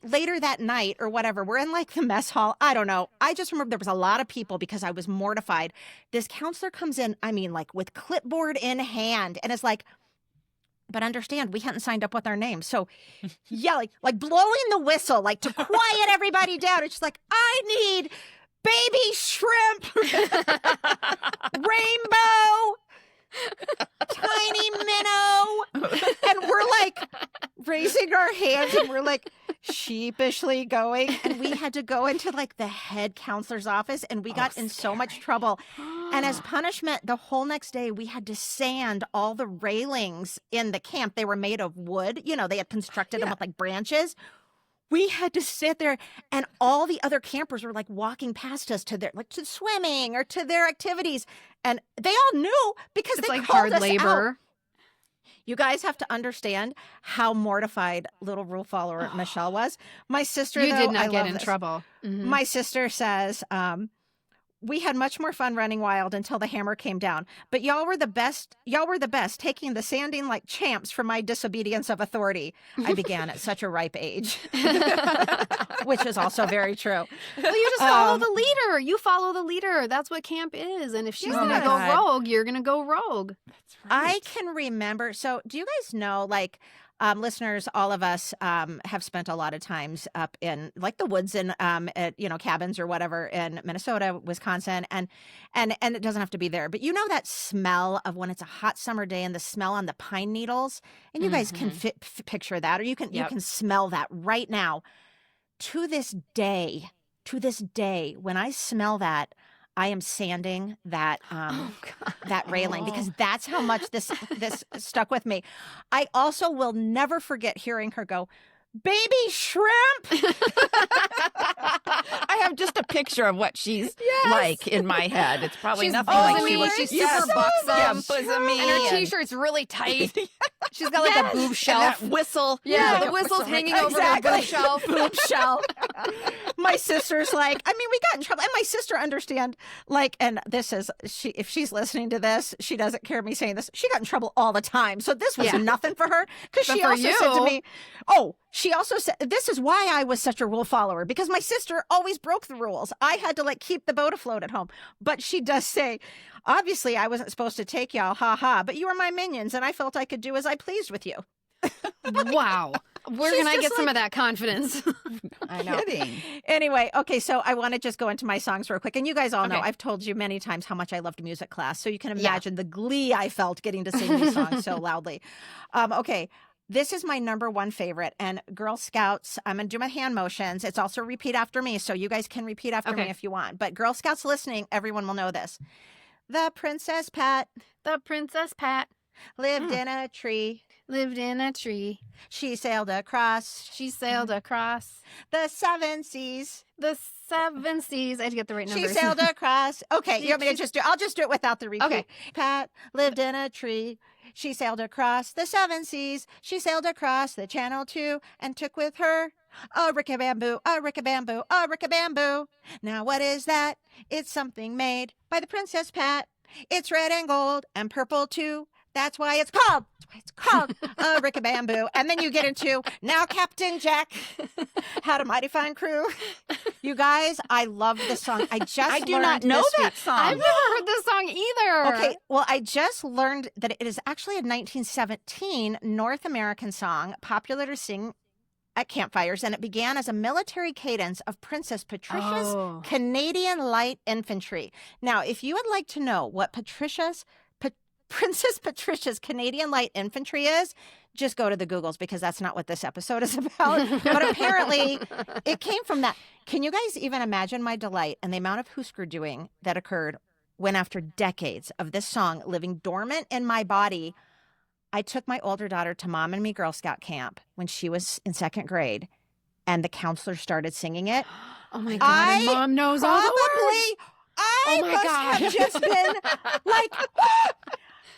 later that night or whatever, we're in the mess hall. I don't know. I just remember there was a lot of people because I was mortified. This counselor comes in, with clipboard in hand, and is but understand, we hadn't signed up with our names. So yelling, blowing the whistle, to quiet everybody down. It's just I need Baby Shrimp, Rainbow, Tiny Minnow. And we're raising our hands, and we're sheepishly going. And we had to go into the head counselor's office, and we got in so much trouble. And as punishment, the whole next day, we had to sand all the railings in the camp. They were made of wood. They had constructed them with branches. We had to sit there, and all the other campers were walking past us to their to swimming or to their activities, and they all knew because It's they like called hard us labor. out. You guys have to understand how mortified little rule follower Michelle was. My sister, You though, did not I get love in this. trouble. Mhm. My sister says, we had much more fun running wild until the hammer came down. But y'all were the best. Y'all were the best, taking the sanding like champs for my disobedience of authority. I began at such a ripe age, which is also very true. Well, you just follow the leader. You follow the leader. That's what camp is. And if she's Oh going my to go God. rogue, you're going to go rogue. That's right. I can remember. So, do you guys know, listeners, all of us have spent a lot of times up in the woods and at cabins or whatever in Minnesota, Wisconsin, and it doesn't have to be there, but that smell of when it's a hot summer day and the smell on the pine needles, and you guys can picture that, or you can smell that right now. To this day, when I smell that, I am sanding that that railing because that's how much this stuck with me. I also will never forget hearing her go, "Baby Shrimp." I have just a picture of what she's like in my head. It's probably She's nothing like bosomy, she was. she's Yes. super buxom. Yeah, bosomy. And her and- t-shirt's really tight. She's got a boob and shelf. that whistle. Yeah, the that whistle's whistle. hanging over her boob shelf. Boob shelf. My sister's we got in trouble. And my sister understand, and this is, if she's listening to this, she doesn't care me saying this. She got in trouble all the time. So this was Yeah. nothing for her. Because But she for also said to you- me, she also said, this is why I was such a rule follower, because my sister always broke the rules. I had to keep the boat afloat at home. But she does say, obviously I wasn't supposed to take y'all, ha ha, but you were my minions and I felt I could do as I pleased with you. Wow. Where She's can I just get some of that confidence? I know. Kidding. Anyway, okay, so I want to just go into my songs real quick. And you guys all know, Okay. I've told you many times how much I loved music class. So you can imagine the glee I felt getting to sing these songs so loudly. Okay, this is my number one favorite. And Girl Scouts, I'm going to do my hand motions. It's also repeat after me. So you guys can repeat after me Okay. if you want. But Girl Scouts listening, everyone will know this. The Princess Pat The Princess Pat lived in a tree. lived in a tree. She sailed across She sailed across the 7 seas. the 7 seas. I had to get the right She numbers. sailed across. Okay, you want me to just do? I'll just do it without the repeat. Okay. Pat lived in a tree. She sailed across the 7 seas. She sailed across the channel too, and took with her a rickabamboo, a rickabamboo, a rickabamboo. Now what is that? It's something made by the Princess Pat. It's red and gold and purple too. That's why it's called a rickabamboo. And then you get into now Captain Jack had a mighty fine crew. You guys, I love this song. I I do learned not know this that week. song. I've never heard this song either. Okay, well, I just learned that it is actually a 1917 North American song popular to sing at campfires, and it began as a military cadence of Princess Patricia's Oh. Canadian Light Infantry. Now, if you would like to know what Princess Patricia's Canadian Light Infantry is, just go to the Googles because that's not what this episode is about. But apparently it came from that. Can you guys even imagine my delight and the amount of husker doing that occurred when after decades of this song living dormant in my body, I took my older daughter to Mom and Me Girl Scout camp when she was in 2nd grade and the counselor started singing it. Oh my God, and Mom knows all the words. I my must God. have just been like,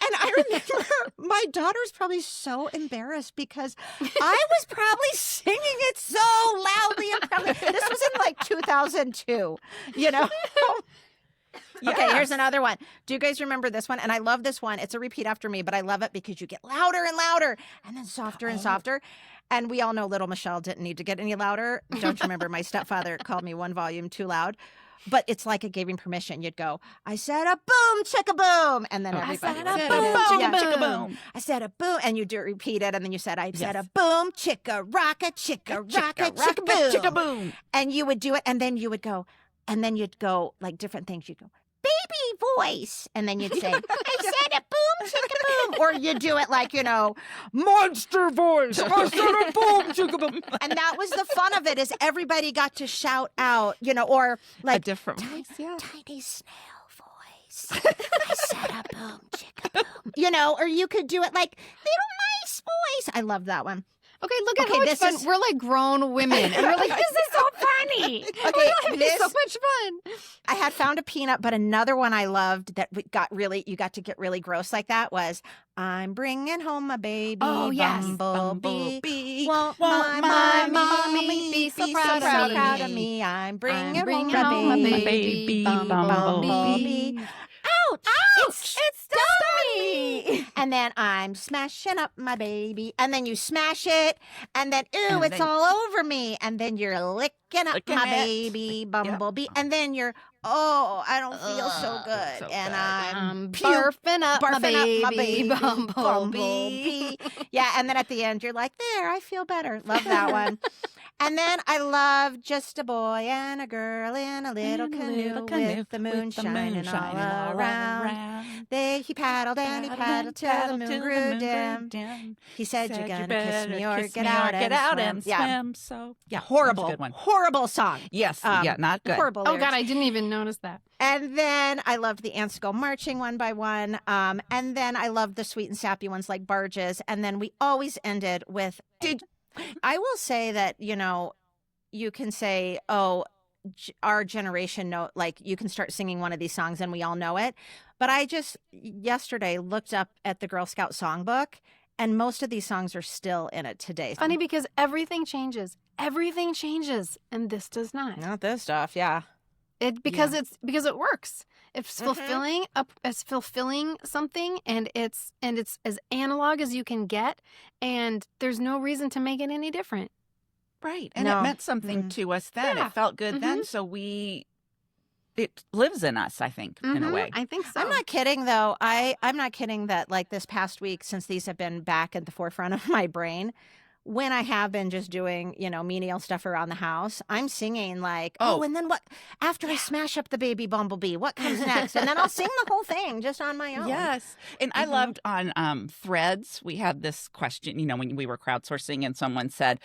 and I remember my daughter's probably so embarrassed because I was probably singing it so loudly and proudly. This was in like 2002, you know? Okay, here's another one. Do you guys remember this one? And I love this one. It's a repeat after me, but I love it because you get louder and louder and then softer and softer. And we all know little Michelle didn't need to get any louder. Don't you remember my stepfather called me one volume too loud? But it's like it gave him permission. You'd go, I said a boom, chicka boom. And then everybody said would a say, boom, yeah, chicka boom. I said a boom. And you do repeat it. And then you said, I said a boom, chicka rocka, chicka rocka, chicka boom. Chicka boom. And you would do it. And then you would go, and then you'd go like different things. You'd go, baby voice. And then you'd say, I said a boom, chicka boom. Or you do it like, you know, monster voice. I said a boom, chicka boom. And that was the fun of it is everybody got to shout out, you know, or like A different voice, yeah. tiny snail voice. I said a boom, chicka boom. You know, or you could do it like little mice voice. I love that one. Okay, look at Okay, how much this fun. is- We're like grown women. And we're like, this is so funny. Okay, It's so this much fun. I had found a peanut, but another one I loved that we got really, you got to get really gross like that was, I'm bringing home a baby Oh, yes. bumblebee. Won't my my mommy be so proud of me? I'm bringing bringing home home a a baby, baby bumblebee. Ouch! Ouch! It stung me. And then I'm smashing up my baby. And then you smash it. And then, ooh, And it's then- all over me. And then you're licking up Licking my it. baby bumblebee. And then you're, oh, I don't feel so good. so and good. I'm Barfing up my barfing up baby, my baby bumblebee. Yeah, and then at the end, you're like, there, I feel better. Love that one. And then I love just a boy and a girl in a little canoe with the moon shining all around. He paddled and he paddled till the moon grew dim. He said, you're gonna kiss me or get out and swim. Yeah, swim. So yeah, horrible, that's a good one. horrible song. Yes, Um, yeah, not good. Horrible Oh, lyrics. God, I didn't even notice that. And then I loved the ants go marching one by one. And then I loved the sweet and sappy ones like barges. And then we always ended with, I will say that, you know, you can say, oh, our generation know, like you can start singing one of these songs and we all know it. But I just yesterday looked up at the Girl Scout songbook and most of these songs are still in it today. Funny because everything changes. Everything changes. And this does not. Not this stuff, yeah. Because it works. It's fulfilling it's fulfilling something and it's as analog as you can get and there's no reason to make it any different. Right. And No. it meant something to us then. Yeah. It felt good then. So it lives in us, I think, in a way. I think so. I'm not kidding though. I'm not kidding that like this past week, since these have been back at the forefront of my brain, when I have been just doing, you know, menial stuff around the house, I'm singing like, oh, and then what, after I smash up the baby bumblebee, what comes next? And then I'll sing the whole thing just on my own. Yes. And I loved on Threads, we had this question, you know, when we were crowdsourcing and someone said,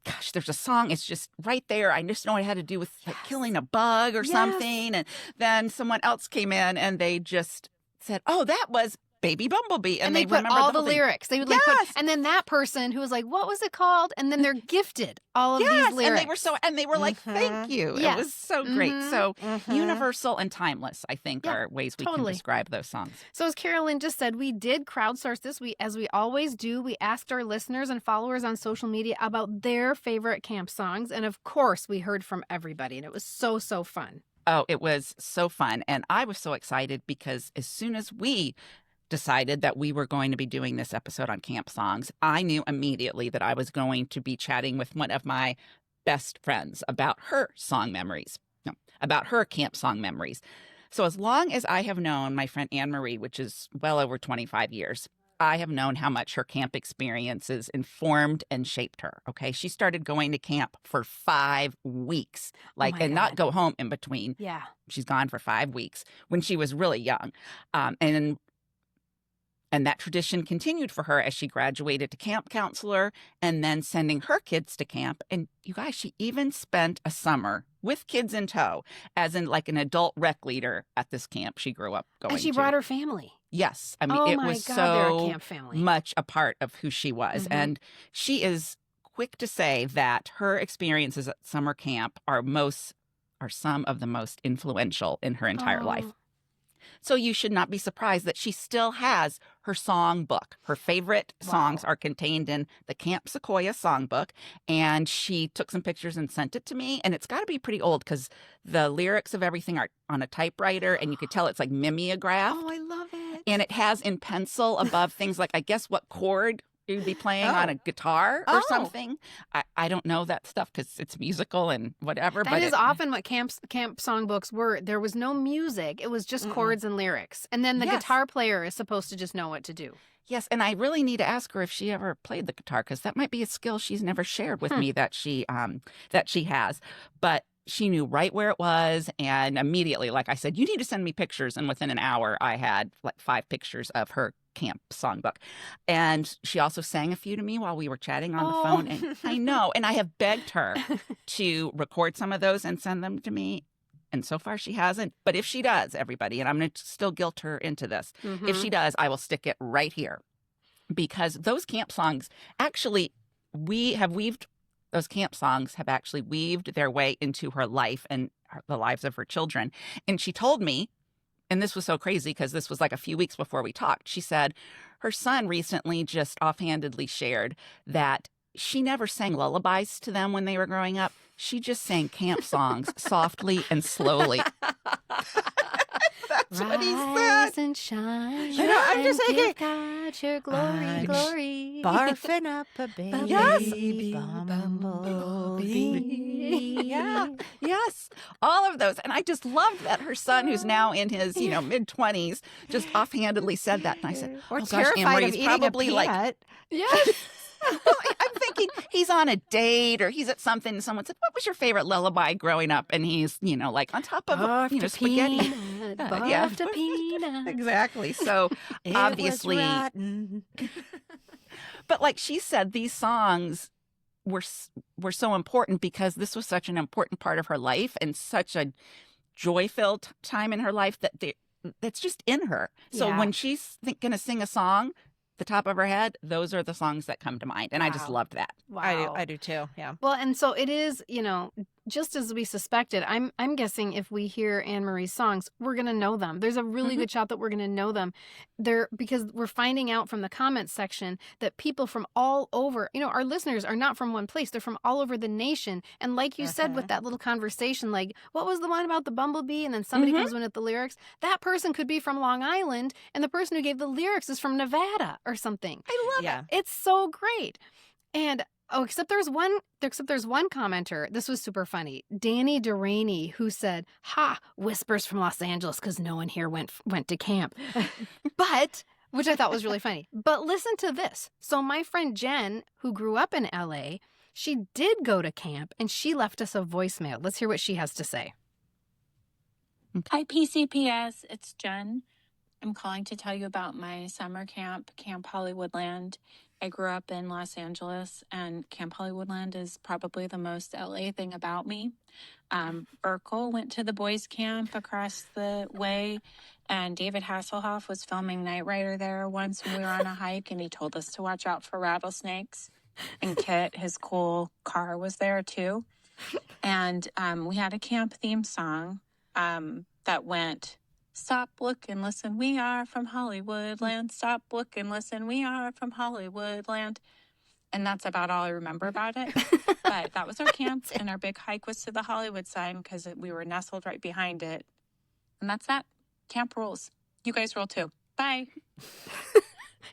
gosh, there's a song. It's just right there. I just know it had to do with like killing a bug or something. And then someone else came in and they just said, oh, that was Baby Bumblebee. And they put remembered all the whole thing. lyrics. They would like put, and then that person who was like, what was it called? And then they're gifted all of these lyrics. And they were like, thank you. Yes. It was so great. So Mhm. universal and timeless, I think, are ways we can describe those songs. So as Carolyn just said, we did crowdsource this. As we always do, we asked our listeners and followers on social media about their favorite camp songs. And of course, we heard from everybody. And it was so, so fun. Oh, it was so fun. And I was so excited because as soon as we decided that we were going to be doing this episode on camp songs, I knew immediately that I was going to be chatting with one of my best friends about her song memories, about her camp song memories. So as long as I have known my friend Anne Marie, which is well over 25 years, I have known how much her camp experiences informed and shaped her. Okay. She started going to camp for 5 weeks, and not go home in between. Yeah. She's gone for 5 weeks when she was really young. And And that tradition continued for her as she graduated to camp counselor and then sending her kids to camp. And you guys, she even spent a summer with kids in tow, as in like an adult rec leader at this camp she grew up going to. And she brought her family. Yes. I mean, Oh it my was God, they're a so camp family. much a part of who she was. Mhm. And she is quick to say that her experiences at summer camp are some of the most influential in her entire life. Oh. So you should not be surprised that she still has her songbook. Her favorite songs Wow. are contained in the Camp Sequoia songbook. And she took some pictures and sent it to me. And it's got to be pretty old because the lyrics of everything are on a typewriter. And you could tell it's like mimeographed. Oh, I love it. And it has in pencil above things like, I guess, what chord you'd be playing on a guitar or something. I don't know that stuff because it's musical and whatever. That but is often what camp songbooks were. There was no music. It was just chords and lyrics. And then the Yes. guitar player is supposed to just know what to do. Yes, and I really need to ask her if she ever played the guitar because that might be a skill she's never shared with me that she has. But she knew right where it was, and immediately, like I said, you need to send me pictures. And within an hour, I had like 5 pictures of her camp songbook. And she also sang a few to me while we were chatting on the phone. And I know, and I have begged her to record some of those and send them to me. And so far she hasn't. But if she does, everybody, and I'm going to still guilt her into this, if she does, I will stick it right here. Because those camp songs actually, those camp songs have actually weaved their way into her life and the lives of her children. And she told me, and this was so crazy because this was like a few weeks before we talked, she said her son recently just offhandedly shared that she never sang lullabies to them when they were growing up. She just sang camp songs softly and slowly. That's what he said. Rise and shine. You know, I'm just and thinking, give God your glory, glory. Barfing up a baby, Yes. bumblebee. Yeah, yes, all of those. And I just loved that her son, who's now in his, mid-20s, just offhandedly said that. And I said, Or oh, gosh, terrified Anne-Marie, of he's eating probably a like, peanut. Yes. I'm thinking he's on a date or he's at something. And someone said, what was your favorite lullaby growing up? And he's, like on top of, Barf to spaghetti. peanut, barf Yeah. to peanut. Exactly. So It obviously, was rotten. but like she said, these songs were so important because this was such an important part of her life and such a joy-filled time in her life that that's just in her. So Yeah. when she's going to sing a song, the top of her head, those are the songs that come to mind. And I just Wow. loved that. Wow. I do too. Yeah. Well, and so it is, just as we suspected. I'm guessing if we hear Anne-Marie's songs, we're going to know them. There's a really good shot that we're going to know them. Because we're finding out from the comments section that people from all over, our listeners are not from one place. They're from all over the nation. And like you said with that little conversation, like, what was the one about the bumblebee? And then somebody comes in with the lyrics. That person could be from Long Island, and the person who gave the lyrics is from Nevada or something. I love Yeah. it. It's so great. And except there's one commenter. This was super funny. Danny Deraney, who said, "Ha, whispers from Los Angeles because no one here went to camp." But which I thought was really funny. But listen to this. So my friend Jen, who grew up in LA, she did go to camp and she left us a voicemail. Let's hear what she has to say. Hi, PCPS. It's Jen. I'm calling to tell you about my summer camp, Camp Hollywoodland. I grew up in Los Angeles, and Camp Hollywoodland is probably the most LA thing about me. Urkel went to the boys' camp across the way, and David Hasselhoff was filming Knight Rider there once when we were on a hike, and he told us to watch out for rattlesnakes. And Kit, his cool car, was there too. And we had a camp theme song that went, "Stop, look, and listen, we are from Hollywoodland. Stop, look, and listen, we are from Hollywoodland." And that's about all I remember about it. But that was our camp, and our big hike was to the Hollywood sign because we were nestled right behind it. And that's that. Camp rules. You guys rule too. Bye.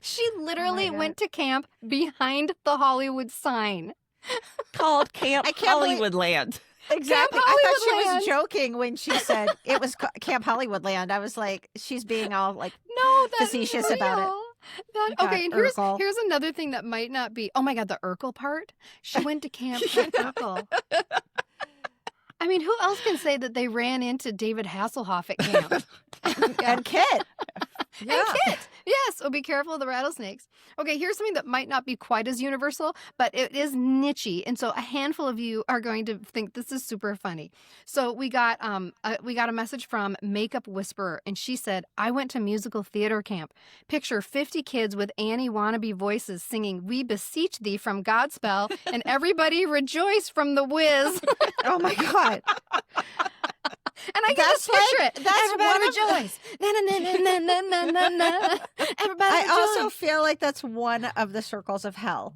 She literally went to camp behind the Hollywood sign. Called Camp I can't believe- Hollywoodland. Exactly. Camp I thought she Hollywoodland. was joking when she said it was Camp Hollywoodland. I was like, she's being all like, No, that's facetious about it. real. Oh my Okay, and God, Urkel. here's another thing that might not be. Oh my God, the Urkel part. She went to camp with Urkel. I mean, who else can say that they ran into David Hasselhoff at camp? and Kit. And Kit. Yes, so be careful of the rattlesnakes. Okay, here's something that might not be quite as universal, but it is niche-y, and so a handful of you are going to think this is super funny. So we got a message from Makeup Whisperer, and she said, "I went to musical theater camp. Picture 50 kids with Annie wannabe voices singing 'We Beseech Thee' from Godspell, and everybody rejoice from The Wiz." Oh my God. And I can just picture it. Everybody rejoice. Na, na, na, na, na, na, na, na. Everybody I rejoice. also feel like that's one of the circles of hell.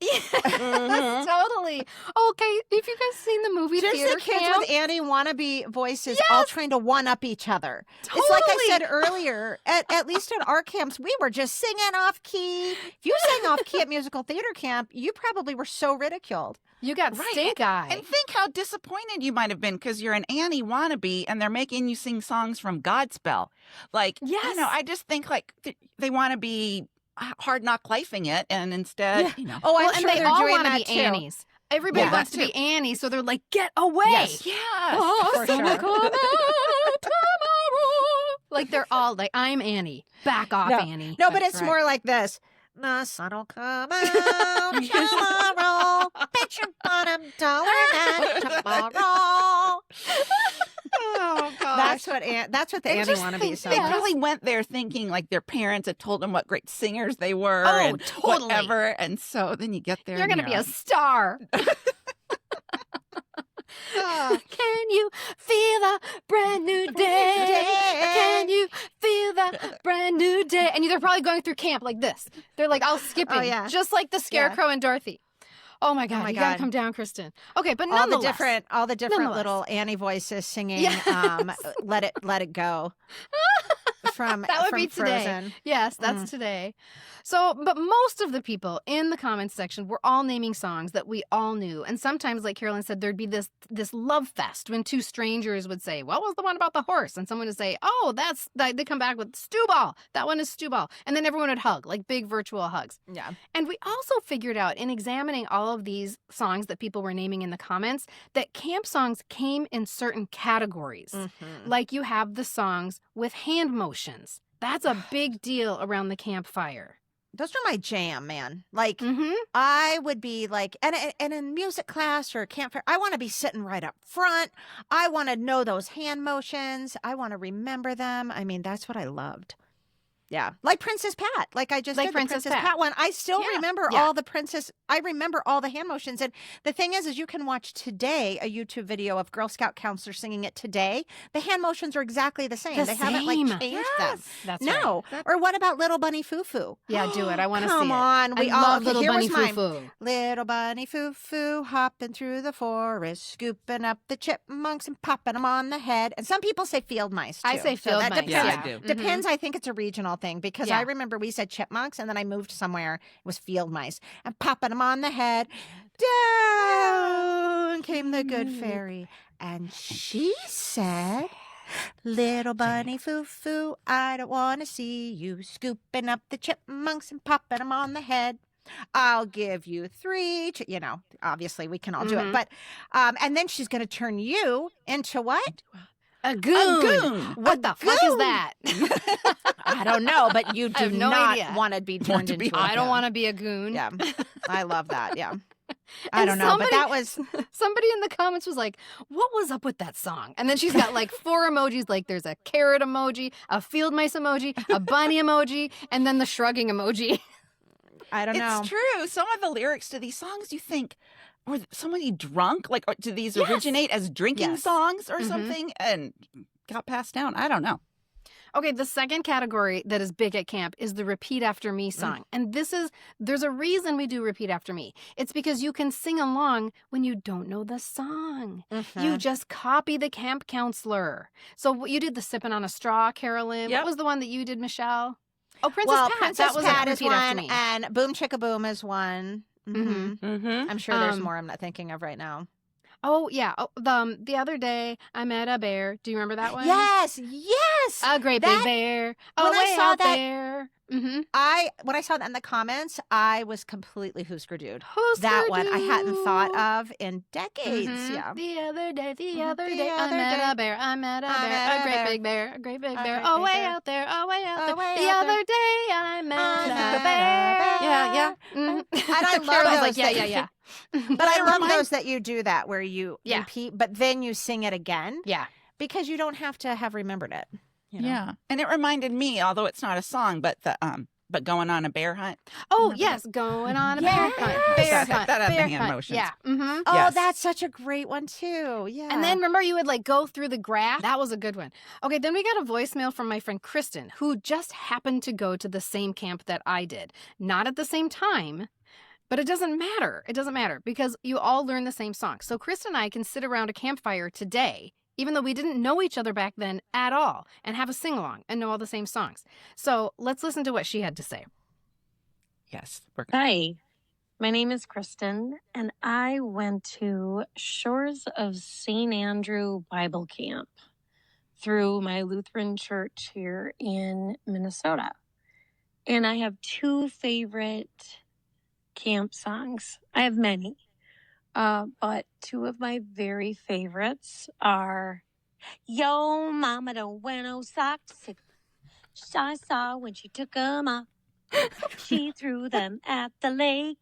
Yeah, totally. Okay, if you guys seen the movie Just Theater the kids Camp, with Annie wannabe voices all trying to one-up each other. Totally. It's like I said earlier, at least in our camps, we were just singing off key. If you sang off key at musical theater camp, you probably were so ridiculed. you got stink eye. And think how disappointed you might have been because you're an Annie wannabe and they're making you sing songs from Godspell. Like, Yes. I just think like they want to be hard knock lifing it, and instead, Oh, I'm Well, and sure they they're all doing want to that be too. Annies. Everybody Yeah, wants that to be too. Annie, so they're like, get away. Yes. yes. Oh, For summer sure. coming tomorrow. Like they're all like, I'm Annie. Back off, Annie. No, but That's it's right. more like this. The sun'll come out tomorrow. Bet your bottom dollar that tomorrow. Oh gosh. That's what the Annie wannabe song. They Yes. probably went there thinking like their parents had told them what great singers they were Oh, and totally. whatever. And so then you get there. You're and going to be a like, star. Can you feel the brand new day? Can you feel the brand new day? And they're probably going through camp like this. They're like all skipping, Oh, yeah. just like the Scarecrow and Dorothy. Oh my God! my You gotta God. come down, Kristen. Okay, but all the nonetheless, different Nonetheless. little Annie voices singing Yes. let it go from That would from be today. Frozen. Yes, that's today. So, but most of the people in the comments section were all naming songs that we all knew. And sometimes, like Carolyn said, there'd be this love fest when two strangers would say, what was the one about the horse? And someone would say, oh, they come back with Stew Ball. That one is Stew Ball. And then everyone would hug, like big virtual hugs. Yeah. And we also figured out in examining all of these songs that people were naming in the comments that camp songs came in certain categories. Like you have the songs with hand motions. That's a big deal around the campfire. Those are my jam, man. Like Mm-hmm. I would be like, and in music class or campfire, I want to be sitting right up front. I want to know those hand motions. I want to remember them. I mean, that's what I loved. Yeah. Like Princess Pat. Like I just Like did Princess the Princess Pat. Pat one. I still Yeah. remember Yeah. all the princess. I remember all the hand motions. And the thing is you can watch today a YouTube video of Girl Scout counselors singing it today. The hand motions are exactly the same. The They haven't like same. changed them. That's No. right. Or what about Little Bunny Foo Foo? Yeah, do it. I want to see it. Come on. We I all love Little here Bunny was mine. Foo-Foo. Little bunny foo-foo, hopping through the forest, scooping up the chipmunks and popping them on the head. And some people say field mice, too. I say So field that mice. depends. Yeah, I do. Depends. I think it's a regional thing because Yeah. I remember we said chipmunks and then I moved somewhere. It was field mice and popping them on the head. Down came the good fairy. And she said, little bunny foo-foo, I don't want to see you scooping up the chipmunks and popping them on the head. I'll give you 3. Obviously we can all do it. But, and then she's going to turn you into what? A goon. goon. What the fuck is goon. that? I don't know, but you do have no not idea. want to be turned to be- into a I don't goon. want to be a goon. Yeah. I love that. Yeah. I And don't know, but somebody- that was Somebody in the comments was like, what was up with that song? And then she's got like 4 emojis. Like there's a carrot emoji, a field mice emoji, a bunny emoji, and then the shrugging emoji. I don't know. It's true. Some of the lyrics to these songs, you think, were somebody drunk? Like, do these Yes. originate as drinking Yes. songs or Mhm. something and got passed down? I don't know. Okay, the second category that is big at camp is the repeat after me song. And there's a reason we do repeat after me. It's because you can sing along when you don't know the song. You just copy the camp counselor. So what you did the sipping on a straw, Carolyn. Yep. What was the one that you did, Michelle? Oh, Princess well, Pat. Princess that was Pat a is repeat after one, me. and Boom Chicka Boom is one. Mhm. Mm-hmm. I'm sure there's Um, more I'm not thinking of right now. Oh, yeah. Oh, the other day, I met a bear. Do you remember that one? Yes, yes. A great That- big bear. when I Way saw out that- there. Mm-hmm. When I saw that in the comments, I was completely Husker-Dude. Husker That one I hadn't thought Du. of in decades. Mhm. Yeah. The other day, The I other met day, a bear. I met a I bear. met A a great bear. big bear. A great big A bear. great Oh, big way bear. out there. Oh, way out there. way The out there. other day, I met I a met a bear. bear. Yeah. Mhm. And I love Carolyn's those like, yeah, that- yeah. But I love remind- those that you do that where you Yeah. repeat, but then you sing it again Yeah. because you don't have to have remembered it. You know? Yeah. And it reminded me, although it's not a song, but but going on a bear hunt. Oh, Remember yes. Going on a Yes. bear hunt. Bear That- hunt. that had the bear hand hunt. motions. Yeah. Mm-hmm. Oh, Yes. that's such a great one too. Yeah. And then remember you would like go through the grass? That was a good one. Okay, then we got a voicemail from my friend Kristen, who just happened to go to the same camp that I did. Not at the same time, but it doesn't matter. It doesn't matter because you all learn the same song. So Kristen and I can sit around a campfire today, even though we didn't know each other back then at all, and have a sing-along and know all the same songs. So let's listen to what she had to say. Yes. We're Hi, my name is Kristen, and I went to Shores of St. Andrew Bible Camp through my Lutheran church here in Minnesota. And I have two favorite camp songs. I have many, but two of my very favorites are Yo Mama Don't Wear No Socks. I saw when she took 'em off. She threw them at the lake.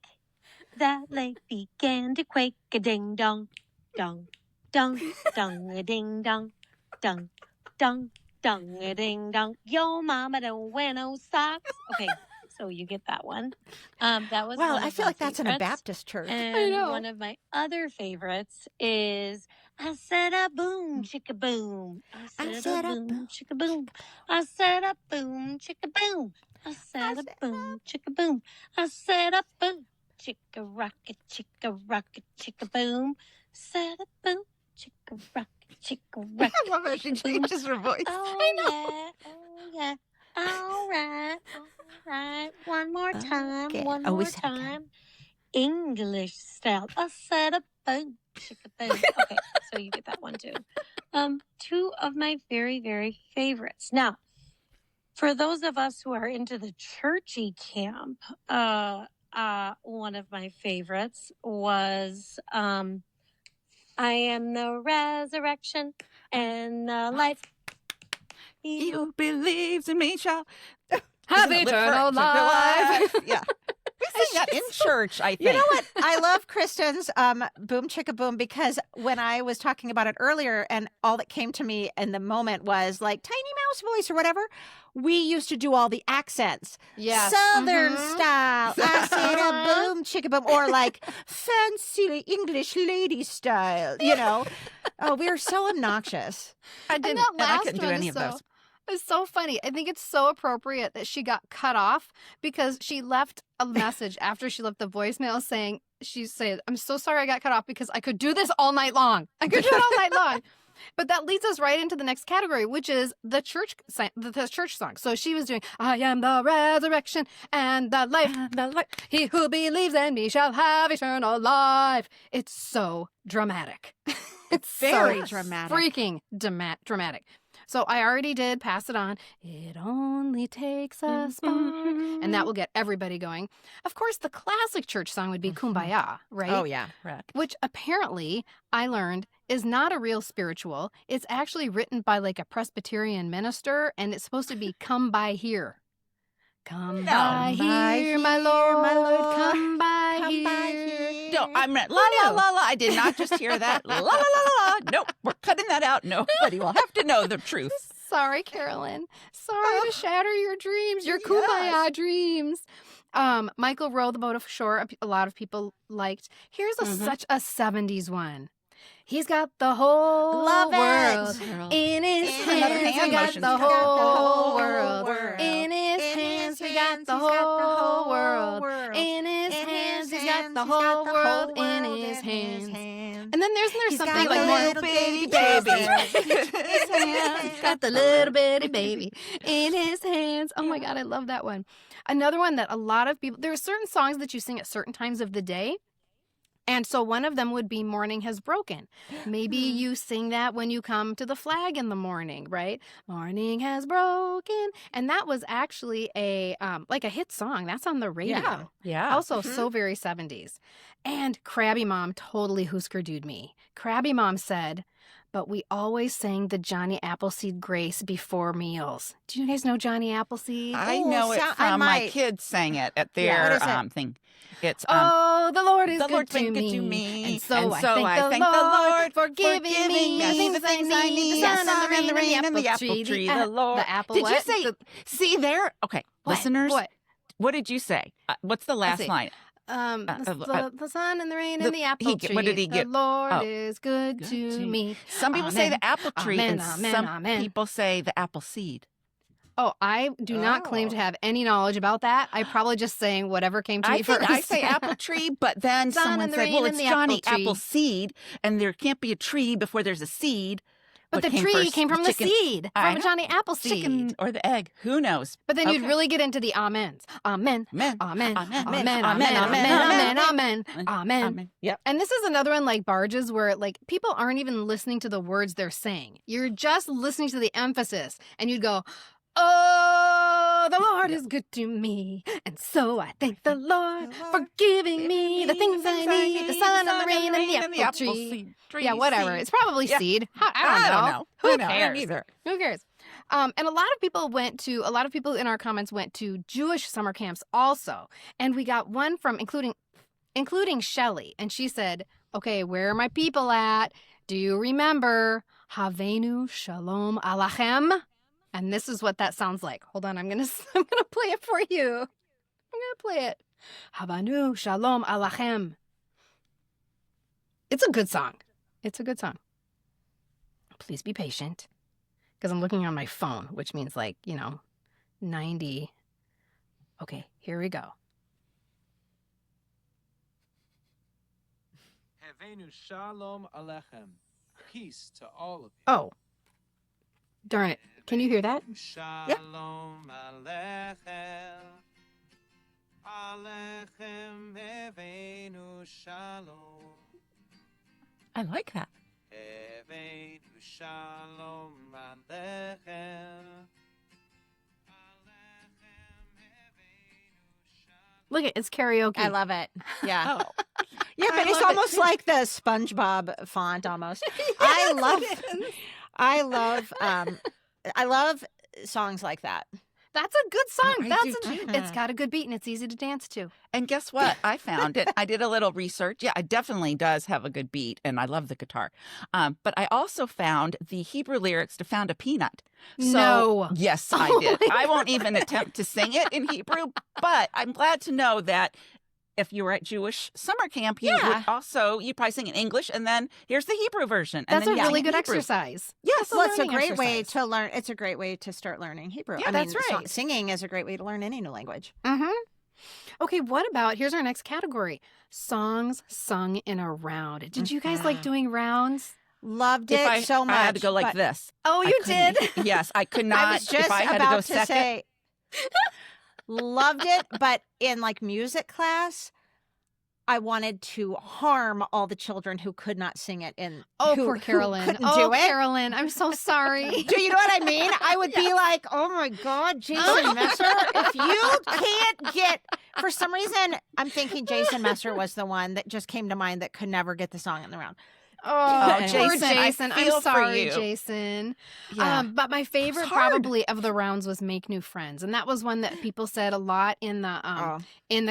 That lake began to quake. A ding dong, dong, dong, dong, a ding dong, dong, dong, dong, a ding dong. Yo, mama don't wear no socks. Okay, so you get that one. That was Well, one I of feel my like that's in a favorites. Baptist church. And know. one of my other favorites is I said a boom, chicka boom. I said a boom, chicka boom. I said a boom, chicka boom. I said a boom, chicka boom. I said a boom, chicka rocket, chicka boom. Said a boom, chicka rocket, chicka rocket. I love how she changes her voice. Oh yeah. All right. One more time, Okay. one Oh, we more said it again. time. English style. I said a boom, chicka boom. Okay, so you get that one too. Two of my very, very favorites. Now, for those of us who are into the churchy camp, one of my favorites was I am the resurrection and the life. He who believes in me shall Have live eternal forever. life. Yeah. We sing that in church, I think. You know what? I love Kristen's Boom Chicka Boom because when I was talking about it earlier and all that came to me in the moment was like Tiny Mouse voice or whatever, we used to do all the accents. Yes. Southern Mhm. style. I said a boom chicka boom. Or like fancy English lady style, you know. Oh, we were so obnoxious. I And didn't, that and I last couldn't do one any is of those. It's so funny. I think it's so appropriate that she got cut off because she left a message after she left the voicemail saying, she said, I'm so sorry I got cut off because I could do this all night long. I could do it all night long. But that leads us right into the next category, which is the church song. So she was doing, I am the resurrection and the life. He who believes in me shall have eternal life. It's so dramatic. It's Very so dramatic. freaking dramatic. So I already did pass it on. It only takes a spark. And that will get everybody going. Of course, the classic church song would be Kumbaya, right? Oh, yeah. Correct. Which apparently I learned is not a real spiritual. It's actually written by like a Presbyterian minister, and it's supposed to be come by here. Come by here, my Lord. Come by Come here. by here. No, I'm not. La la la la. I did not just hear that. La la la la la. Nope, we're cutting that out. Nobody will have to know the truth. Sorry, Carolyn. Sorry to shatter your dreams, your kumbaya dreams. Michael Row the Boat Ashore, a lot of people liked. Here's such a 70s one. He's got the whole Love world it. in his In another hands. hand He got motion. the He's got the whole whole world world. in his In hands. his He got hands, the he's got the whole whole world world. in his In hands. his He's got hands, the he's got whole the world whole in world his in his hands. hands. And then there's He's something got like a more. little bitty baby. His hands. He's got the little bitty baby in his hands. Oh my God, I love that one. Another one that a lot of people, there are certain songs that you sing at certain times of the day And so one of them would be Morning Has Broken. Maybe you sing that when you come to the flag in the morning, right? Morning has broken. And that was actually a like a hit song. That's on the radio. Yeah. Also so very 70s. And Krabby Mom totally Husker Du'd me. Krabby Mom said, but we always sang the Johnny Appleseed Grace before meals. Do you guys know Johnny Appleseed? I know it from my kids sang it at their What is it? thing. It's oh, the Lord is the good, Lord's to, been me. good to me. And so I thank the the Lord for giving giving me the things I need. The sun and the rain and the apple tree. The Lord. The apple Did what? you say, see there? Okay, What? listeners, What? what did you say? What's the last see. line? The sun and the rain and the apple tree. What did he get? The Lord Oh. is good to me. Some people say Amen. the apple tree, Amen, and amen, some amen. people say the apple seed. Oh, I do not claim to have any knowledge about that. I probably just saying whatever came to me I think first. I say apple tree, but then Sun someone and the said, rain well, and it's the Johnny apple tree. apple seed, and there can't be a tree before there's a seed. But What the tree first, came from the chicken- seed, I from a know. Johnny Appleseed. Chicken or the egg? Who knows? But then you'd Okay. really get into the amens. Amen. Amen. Amen. Amen. Amen. Amen. Amen. Amen. Amen. Amen. Amen. Yep. And this is another one like barges where like people aren't even listening to the words they're saying. You're just listening to the emphasis. And you'd go, oh, the Lord is good to me. And so I thank the Lord for giving me the things I need. The sun and the rain and the apple tree. Yeah, whatever. It's probably Yeah. seed. I don't know. Who I don't cares? either. Who cares? And a lot of people in our comments went to Jewish summer camps also. And we got one from including Shelley. And she said, okay, where are my people at? Do you remember Havenu Shalom Alachem? And this is what that sounds like. Hold on, I'm gonna play it for you. I'm gonna play it. Havenu Shalom Alachem. It's a good song. It's a good song. Please be patient. Because I'm looking on my phone, which means 90. Okay, here we go. Havenu shalom alechem. Peace to all of you. Oh, darn it. Can you hear that? Shalom alechem. Alechem havenu shalom. I like that. Havenu shalom alechem. Look, it's karaoke. I love it. Yeah. Oh. Yeah, but it's almost like the SpongeBob font almost. I love songs like that. That's a good song. I do too. It's got a good beat and it's easy to dance to. And guess what? I found it. I did a little research. Yeah, it definitely does have a good beat, and I love the guitar. But I also found the Hebrew lyrics to Found a Peanut. So, No. Yes, I did. I won't even attempt to sing it in Hebrew, but I'm glad to know that if you were at Jewish summer camp, you'd probably sing in English, and then here's the Hebrew version. And That's then a you really sing good Hebrew. exercise. Yes, Well, it's a learning great way exercise. to learn. It's a great way to start learning Hebrew. Yeah, that's right. Singing is a great way to learn any new language. Mm-hmm. Okay, what about, here's our next category. Songs sung in a round. Did you guys like doing rounds? Loved If it so much. I had to go like but this. Oh, I you couldn't- did? Yes, I could not. I was just if I had about to go to second, say, loved it, but in like music class, I wanted to harm all the children who could not sing it. Oh, poor Carolyn. Couldn't Oh, do it. Carolyn, I'm so sorry. Do you know what I mean? I would be like, oh my God, Jason Messer, if you can't get, for some reason, I'm thinking Jason Messer was the one that just came to mind that could never get the song in the round. Oh, poor Jason, I Jason. feel I'm for sorry, you. Jason. Yeah. But my favorite hard. probably of the rounds was Make New Friends. And that was one that people said a lot in the Girl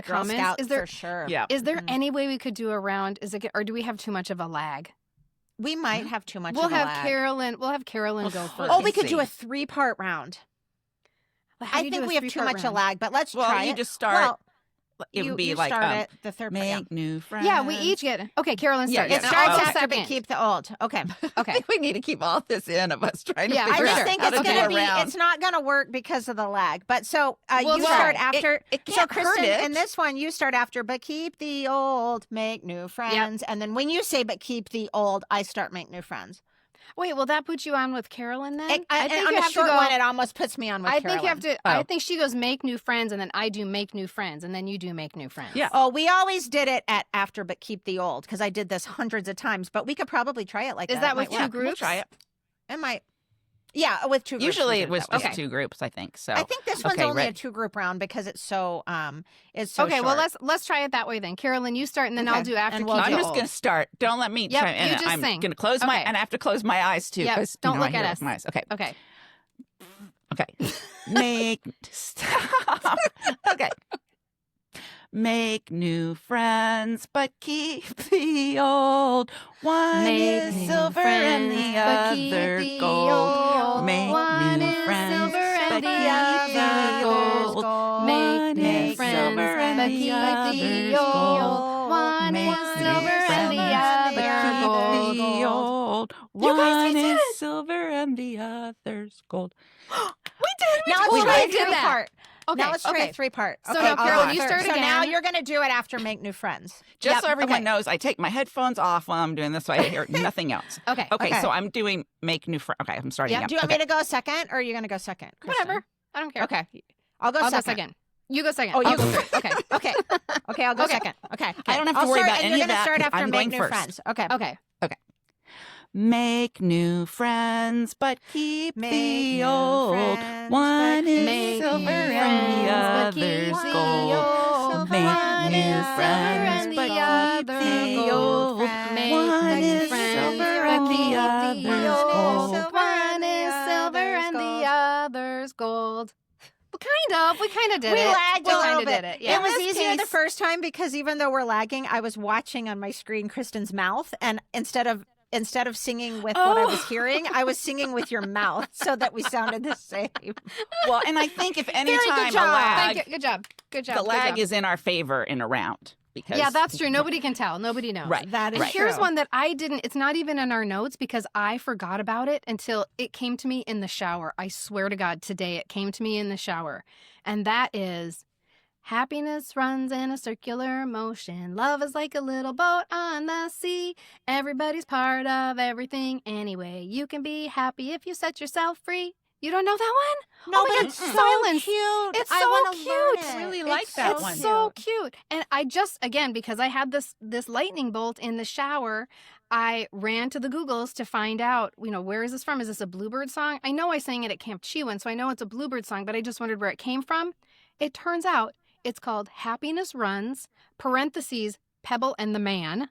comments. Scout Is there for sure. Yeah. is there Mhm. any way we could do a round? Or do we have too much of a lag? We might have too much We'll of a have lag. Carolyn go Well, first. Oh, we could do see. a 3-part round. How do I you do think a we have too 3-part much a round? lag, but let's Well, try you it. just start. Well, It would be you like start it, the third part. make new friends. Yeah, we each get. Okay, Carolyn Yeah, starts. It yeah. and starts I'll go after, second. but keep the old. Okay. I Okay. think we need to keep all this in of us trying to Yeah, I figure just out think how it's to do gonna a be. round. It's not gonna work because of the lag. But so Well, you no, start after. it So can't hurt Kristen, it. in this one, you start after. But keep the old, make new friends. And then when you say "but keep the old," I start "make new friends." Wait, will that put you on with Carolyn then? I think on you a have short to go. one, it almost puts me on with I Carolyn. think you have to. Oh. I think she goes make new friends, and then I do make new friends, and then you do make new friends. Yeah. Oh, we always did it at after, but keep the old, because I did this hundreds of times. But we could probably try it like Is that. that It with might two work. groups? We'll try it. It might. Yeah, with 2 groups. Usually we it did was that way. just 2 groups, I think. So I think this one's Okay, only a ready? 2-group round because it's so Okay, short. well let's try it that way then. Carolyn, you start, and then I'll Okay, do after. and keep we'll the I'm do just old. going to start. Don't let me Yep, try. you And just I'm sing. going to close my, Okay. and I have to close my eyes too. Yep, 'cause, don't I look hear at it us. with my eyes. Okay. Okay. Okay. Make stop. Okay. Make new friends, but keep the old. One Make is new silver and friends, the but keep other the gold. old. Make One new is friends, silver and but the keep other the gold. gold. Make One new is friends, silver and but the keep other's the old. gold. One Make is new silver and the friends, but other keep gold. the old. You guys, One we did is it. silver and the other's gold. Now let's We try a did that. 3-part. Okay, Now let's try okay. a 3-part. So Okay, now, I'll go Carolyn, you first. start So now again. you're going to do it after Make New Friends. Just Yep, so everyone okay. knows, I take my headphones off while I'm doing this, so I hear nothing else. Okay. Okay, Okay. so I'm doing make new friends. Okay, I'm starting Yep. again. Do you want Okay. me to go second, or are you going to go second? Kristen? Whatever. I don't care. Okay. I'll go I'll go second. second. You go second. Oh, you I'll go go first. Okay. Okay. Okay, I'll go Okay. second. Okay. I don't have to I'll worry start, about and any you're of gonna that, start 'cause after I'm Make going New first. Friends. Okay. Okay. Make new friends, but keep Make the new old. friends, One but is Make silver new and friends, but the keep other's the gold. old. Make One new is friends, silver and but the keep other the gold. old. Make One new is friends, silver but and the keep the other's old. gold. One is silver and the other's gold. Well, we kind of did We it. lagged we a little kinda bit. did it. Yeah. It was this easier the case- first time because even though we're lagging, I was watching on my screen Kristen's mouth, and instead of singing with what I was hearing, I was singing with your mouth so that we sounded the same. Well, and I think if any good time a job. lag, Thank you. Good job. Good job. the Good lag job. is in our favor in a round. Because Yeah, that's true. Nobody can tell. Nobody knows. Right. That is And here's true. one that I didn't, it's not even in our notes because I forgot about it until it came to me in the shower. I swear to God, today it came to me in the shower. And that is happiness runs in a circular motion. Love is like a little boat on the sea. Everybody's part of everything anyway. You can be happy if you set yourself free. You don't know that one? No, Oh my but God, it's so silence. cute. It's I so wanna cute. learn I it. really like It's that It's one. so cute. And I just, again, because I had this lightning bolt in the shower, I ran to the Googles to find out, where is this from? Is this a Bluebird song? I know I sang it at Camp Chewan, so I know it's a Bluebird song, but I just wondered where it came from. It turns out it's called Happiness Runs, parentheses, Pebble and the Man.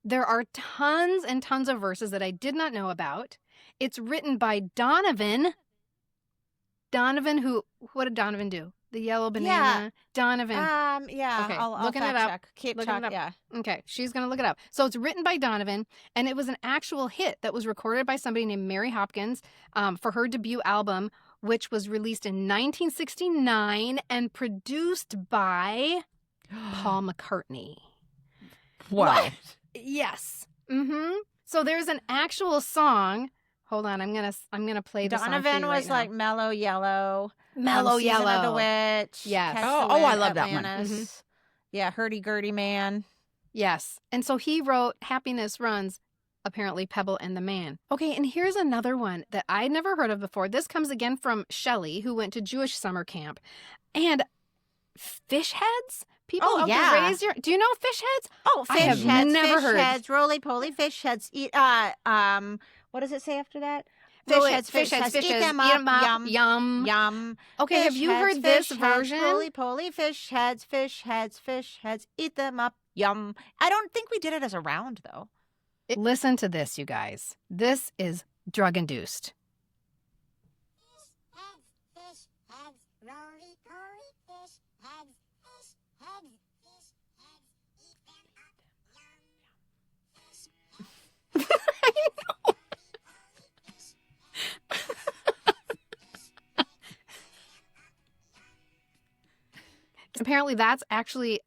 There are tons and tons of verses that I did not know about. It's written by Donovan. What did Donovan do? The yellow banana. Donovan. Yeah. Okay, I'll looking fact it up. check. Keep Looking check. it up. Yeah. Okay, she's going to look it up. So it's written by Donovan, and it was an actual hit that was recorded by somebody named Mary Hopkins for her debut album, which was released in 1969 and produced by Paul McCartney. Wow. Yes. Mm-hmm. So there's an actual song. Hold on, I'm gonna play the song for Donovan you was right like now. Mellow Yellow. Mellow Season of the Yellow. Witch. Yes. Catch Oh, the I Wind, love that one. Atlantis. Yeah, Hurdy Gurdy Man. Yes. And so he wrote Happiness Runs, apparently Pebble and the Man. Okay, and here's another one that I'd never heard of before. This comes again from Shelley, who went to Jewish summer camp. And fish heads? People Oh, out yeah. there raise your... Do you know fish heads? Oh, I fish have heads, never fish heard. heads, roly-poly fish heads. Eat, what does it say after that? Fish Roly- heads, fish heads. fish Eat heads, them eat up. 'em up. Yum. Yum. Yum. Okay, have Fish you heads, heard this fish heads, version? roly-poly fish heads, fish heads, fish heads. Eat them up. Yum. I don't think we did it as a round, though. Listen to this, you guys. This is drug-induced. Fish heads, roly poly fish heads, fish heads, fish heads, eat them up, yum. Apparently, that's actually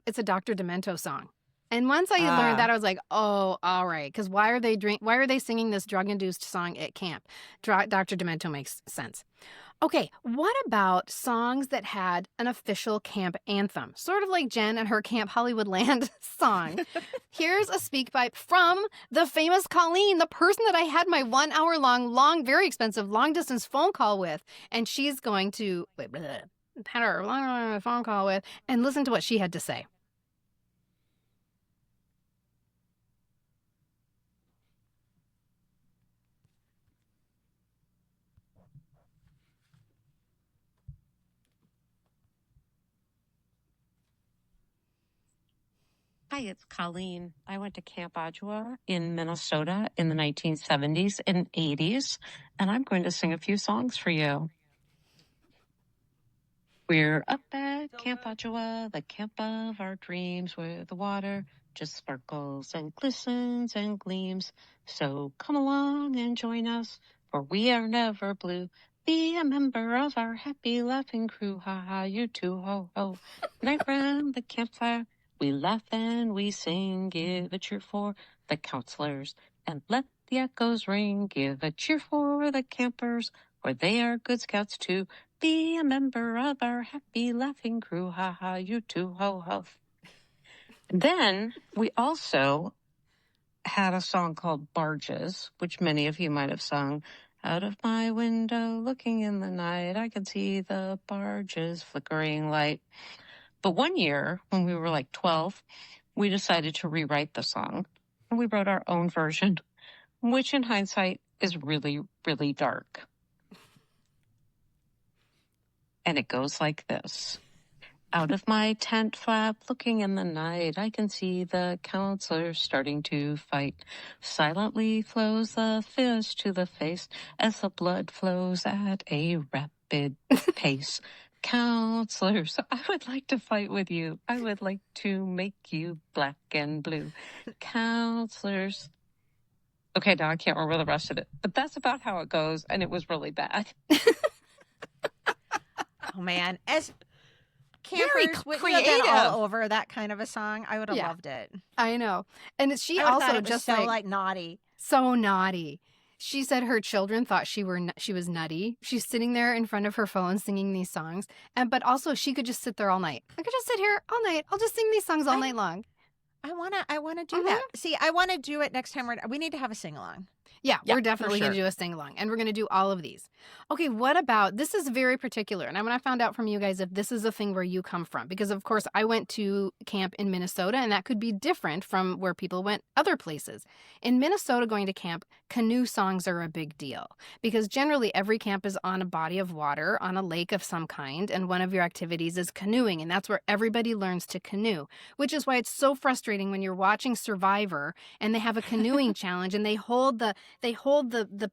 it's a Dr. Demento song. And once I learned that, I was like, oh, all right. Because why are they singing this drug-induced song at camp? Dr. Demento makes sense. Okay, what about songs that had an official camp anthem? Sort of like Jen and her Camp Hollywoodland song. Here's a speak pipe from the famous Colleen, the person that I had my 1 hour long, very expensive, long distance phone call with. And she's going to had her long phone call with and listen to what she had to say. Hi, it's Colleen. I went to Camp Adjoa in Minnesota in the 1970s and 80s, and I'm going to sing a few songs for you. We're up at Camp Adjoa, the camp of our dreams, where the water just sparkles and glistens and gleams. So come along and join us, for we are never blue. Be a member of our happy laughing crew. Ha ha, you too, ho ho. Night round the campfire, we laugh and we sing. Give a cheer for the counselors and let the echoes ring. Give a cheer for the campers, for they are good scouts too. Be a member of our happy laughing crew. Ha ha, you too, ho ho. Then we also had a song called Barges, which many of you might have sung. Out of my window, looking in the night, I can see the barges flickering light. But one year, when we were like 12, we decided to rewrite the song. And we wrote our own version, which in hindsight is really, really dark. And it goes like this. Out of my tent flap, looking in the night, I can see the counselors starting to fight. Silently flows the fist to the face as the blood flows at a rapid pace. Counselors, I would like to fight with you. I would like to make you black and blue. Counselors. Okay, now I can't remember the rest of it, but that's about how it goes, and it was really bad. Oh, man. As Very campers, would you have been creative. all over that kind of a song? I would have Yeah. loved it. I know. And she I would've thought also it was just so like naughty. so naughty. She said her children thought she was nutty. She's sitting there in front of her phone singing these songs, but also she could just sit there all night. I could just sit here all night. I'll just sing these songs all night long. I wanna do that. See, I want to do it next time. We need to have a sing along. Yeah, Yeah, we're for definitely going to sure. do a sing along, and we're going to do all of these. Okay, what about this is very particular, and I want to find out from you guys if this is a thing where you come from, because of course I went to camp in Minnesota, and that could be different from where people went other places. In Minnesota, going to camp, canoe songs are a big deal because generally every camp is on a body of water, on a lake of some kind, and one of your activities is canoeing, and that's where everybody learns to canoe, which is why it's so frustrating when you're watching Survivor and they have a canoeing challenge and they hold the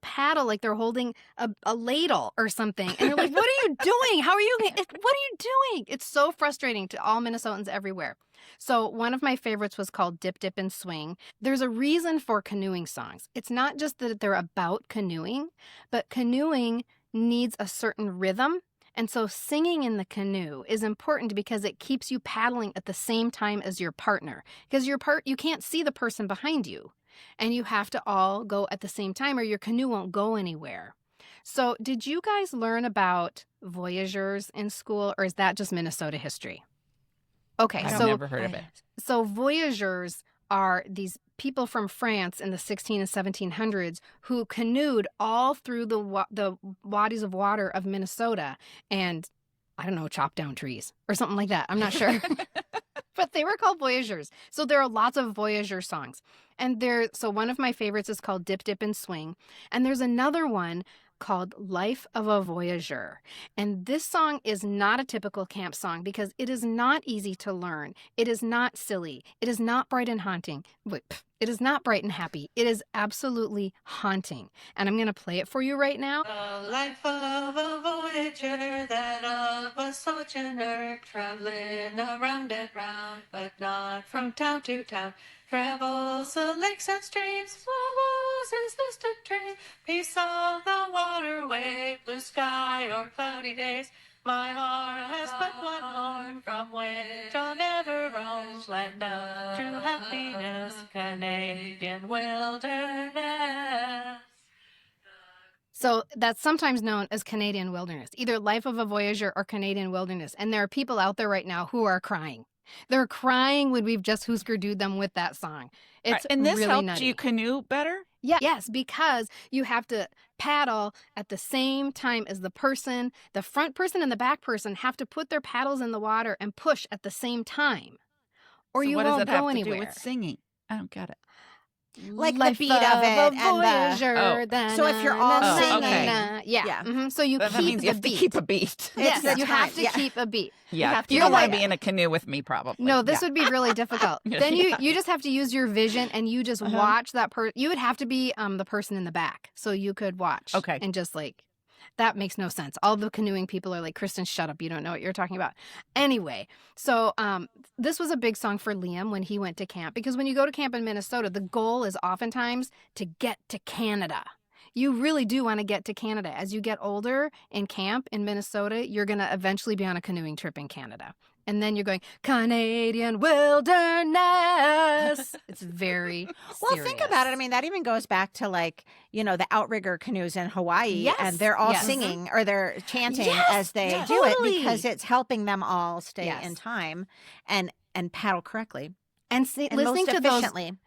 paddle like they're holding a ladle or something. And you're like, what are you doing? What are you doing? It's so frustrating to all Minnesotans everywhere. So one of my favorites was called Dip, Dip, and Swing. There's a reason for canoeing songs. It's not just that they're about canoeing, but canoeing needs a certain rhythm. And so singing in the canoe is important because it keeps you paddling at the same time as your partner. Because you can't see the person behind you. And you have to all go at the same time or your canoe won't go anywhere. So did you guys learn about voyageurs in school, or is that just Minnesota history? Okay, I've so never heard of it. so voyageurs are these people from France in the 16 and 1700s who canoed all through the wadis of water of Minnesota and, I don't know, chop down trees or something like that. I'm not sure. But they were called voyageurs. So there are lots of voyageur songs. And so one of my favorites is called Dip, Dip, and Swing. And there's another one called Life of a Voyageur. And this song is not a typical camp song because it is not easy to learn. It is not silly. It is not bright and haunting. It is not bright and happy. It is absolutely haunting. And I'm going to play it for you right now. The life of a voyager, that of a sojourner, traveling around and round, but not from town to town. Travels the lakes and streams, follows his distant train, peace on the waterway, blue sky or cloudy days. My heart has but one horn, from which I'll never roam, land of true happiness, Canadian wilderness. So that's sometimes known as Canadian wilderness, either Life of a Voyager or Canadian wilderness. And there are people out there right now who are crying. They're crying when we've just Husker Du'd them with that song. It's And this really helped nutty. you canoe better? Yeah. Yes, because you have to paddle at the same time as the front person and the back person have to put their paddles in the water and push at the same time. Or So you what won't does it go have anywhere. to do with singing? I don't get it. Like the Life beat of it a and Voyager, Oh. da, So if you're na, all na, na, singing- na, na. Yeah. Yeah. Mhm. So you That keep means the you have beat. to keep a beat. Yes, the you have time, to keep a beat. Yeah. have to You do don't want to that. be in a canoe with me, probably. No, this Yeah. would be really difficult. Then you just have to use your vision and you just watch that person. You would have to be the person in the back so you could watch. Okay. And just like, that makes no sense. All the canoeing people are like, Kristen, shut up. You don't know what you're talking about. Anyway, so this was a big song for Liam when he went to camp, because when you go to camp in Minnesota, the goal is oftentimes to get to Canada. You really do want to get to Canada. As you get older in camp in Minnesota, you're going to eventually be on a canoeing trip in Canada. And then you're going, Canadian wilderness. It's very Well, think serious. about it. I mean, that even goes back to like, the outrigger canoes in Hawaii, Yes. and they're all Yes. singing or they're chanting Yes, as they yes. do it Totally. because it's helping them all stay Yes. in time and paddle correctly And and listening most to those efficiently.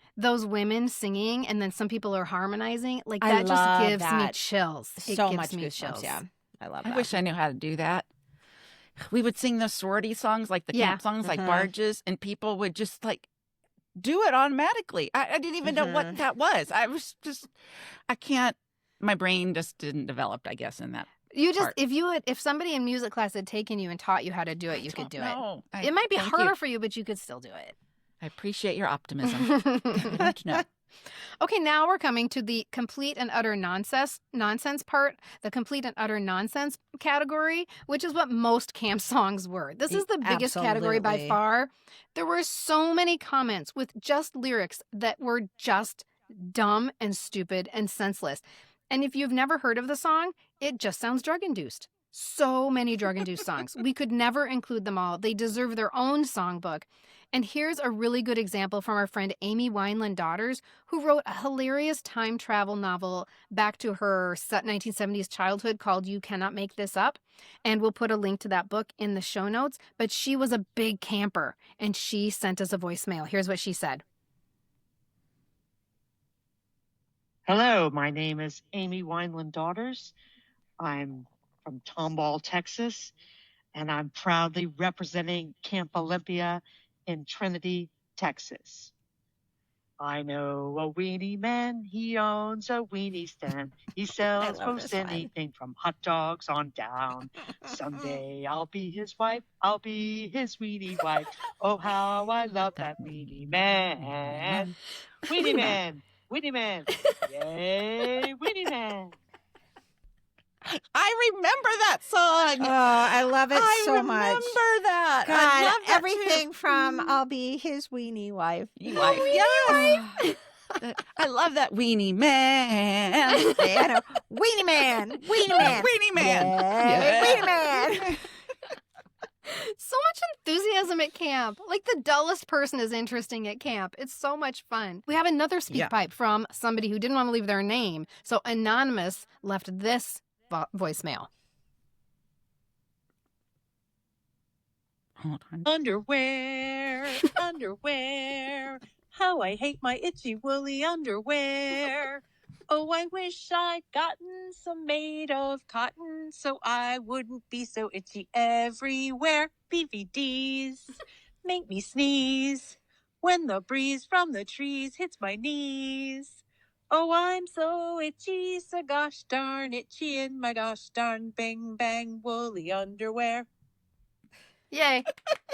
women singing, and then some people are harmonizing, like I that just love gives me that. chills. It So gives much me goosebumps. chills. Yeah, I love I that. wish I knew how to do that. We would sing those sorority songs, like the Yeah. camp songs, like Mhm. barges, and people would just like do it automatically. I didn't even know what that was. I was just, I can't, my brain just didn't develop, I guess, in that. You just part. if somebody in music class had taken you and taught you how to do it, you could do it. No, It might be harder for you, but you could still do it. I appreciate your optimism. I don't know. Okay, now we're coming to the complete and utter nonsense part, the complete and utter nonsense category, which is what most camp songs were. This is the biggest category by Absolutely. far. There were so many comments with just lyrics that were just dumb and stupid and senseless. And if you've never heard of the song, it just sounds drug-induced. So many drug-induced songs. We could never include them all. They deserve their own songbook. And here's a really good example from our friend Amy Wineland Daughters, who wrote a hilarious time travel novel back to her 1970s childhood called You Cannot Make This Up. And we'll put a link to that book in the show notes. But she was a big camper, and she sent us a voicemail. Here's what she said. Hello, my name is Amy Wineland Daughters. I'm from Tomball, Texas, and I'm proudly representing Camp Olympia in Trinity, Texas. I know a weenie man, he owns a weenie stand. He sells love most this one. anything from hot dogs on down. Someday I'll be his wife, I'll be his weenie wife. Oh, how I love that weenie man. Weenie man, weenie man, yay, weenie man. I remember that song. Oh, I love it I so remember much. that. I God, love that everything from I'll be his weenie wife. too. Wife. Yes. I love that weenie man. Yeah, I know. Weenie man. Weenie man. Weenie man. Yay, Weenie man. So much enthusiasm at camp. Like the dullest person is interesting at camp. It's so much fun. We have another speak Yeah. pipe from somebody who didn't want to leave their name. So Anonymous left this voicemail. Hold on. Underwear, underwear. How I hate my itchy woolly underwear. Oh, I wish I'd gotten some made of cotton so I wouldn't be so itchy everywhere. BVDs make me sneeze when the breeze from the trees hits my knees. Oh, I'm so itchy, so gosh darn itchy in my gosh darn bang bang woolly underwear. Yay.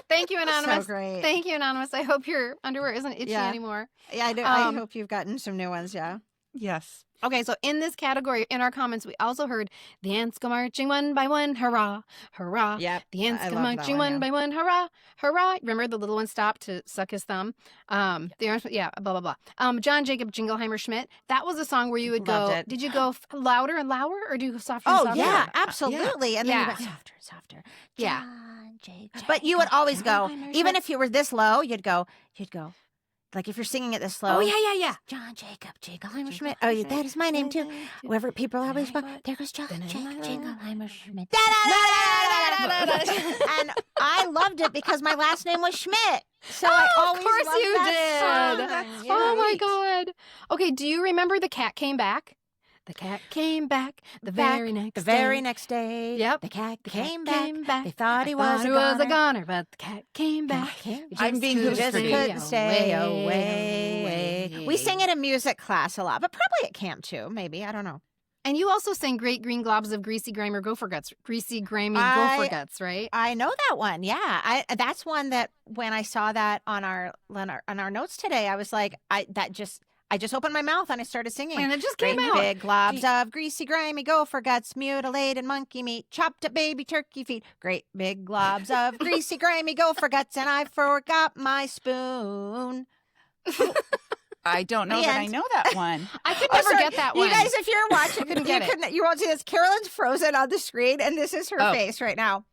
Thank you, Anonymous. So great. Thank you, Anonymous. I hope your underwear isn't itchy Yeah. anymore. Yeah, I do. I hope you've gotten some new ones. Yeah. Yes. Okay, so in this category, in our comments, we also heard the ants go marching one by one, hurrah, hurrah. Yep. The ants I go love that marching one, one by one, hurrah, hurrah. Remember the little one stopped to suck his thumb? The ants, yeah, blah, blah, blah. John Jacob Jingleheimer Schmidt, that was a song where you would Loved go, it. did you go louder and louder, or do you go softer and Oh softer? yeah, absolutely. And then Yeah. you went softer, softer. Yeah. John Jacob. But you would always go, even if you were this low, you'd go, Like if you're singing it this slow. Oh, yeah. John Jacob Jingleheimer Schmidt. Oh, that is my name too. Wherever people always go, there goes John Jacob Jingleheimer Schmidt. And I loved it because my last name was Schmidt. So I always of course loved you that did. song. Oh, my God. Okay, do you remember The Cat Came Back? The cat came back the very next day. Yep. The cat came back. back. They thought he was a goner, but the cat came back. I'm being Just history. couldn't stay away. We sing it in music class a lot, but probably at camp too. Maybe, I don't know. And you also sang Great Green Globs of Greasy Grimy Gopher Guts, Gopher Guts, right? I know that one. Yeah, that's one that when I saw that on our notes today, I was like, I just opened my mouth and I started singing. And it just came out. Big globs of greasy, grimy gopher guts, mutilated monkey meat, chopped up baby turkey feet. Great big globs of greasy, grimy gopher guts, and I forgot my spoon. I don't know that I know that one. I could never get that one. You guys, if you're watching, couldn't get it. You won't see this. Carolyn's frozen on the screen, and this is her face right now.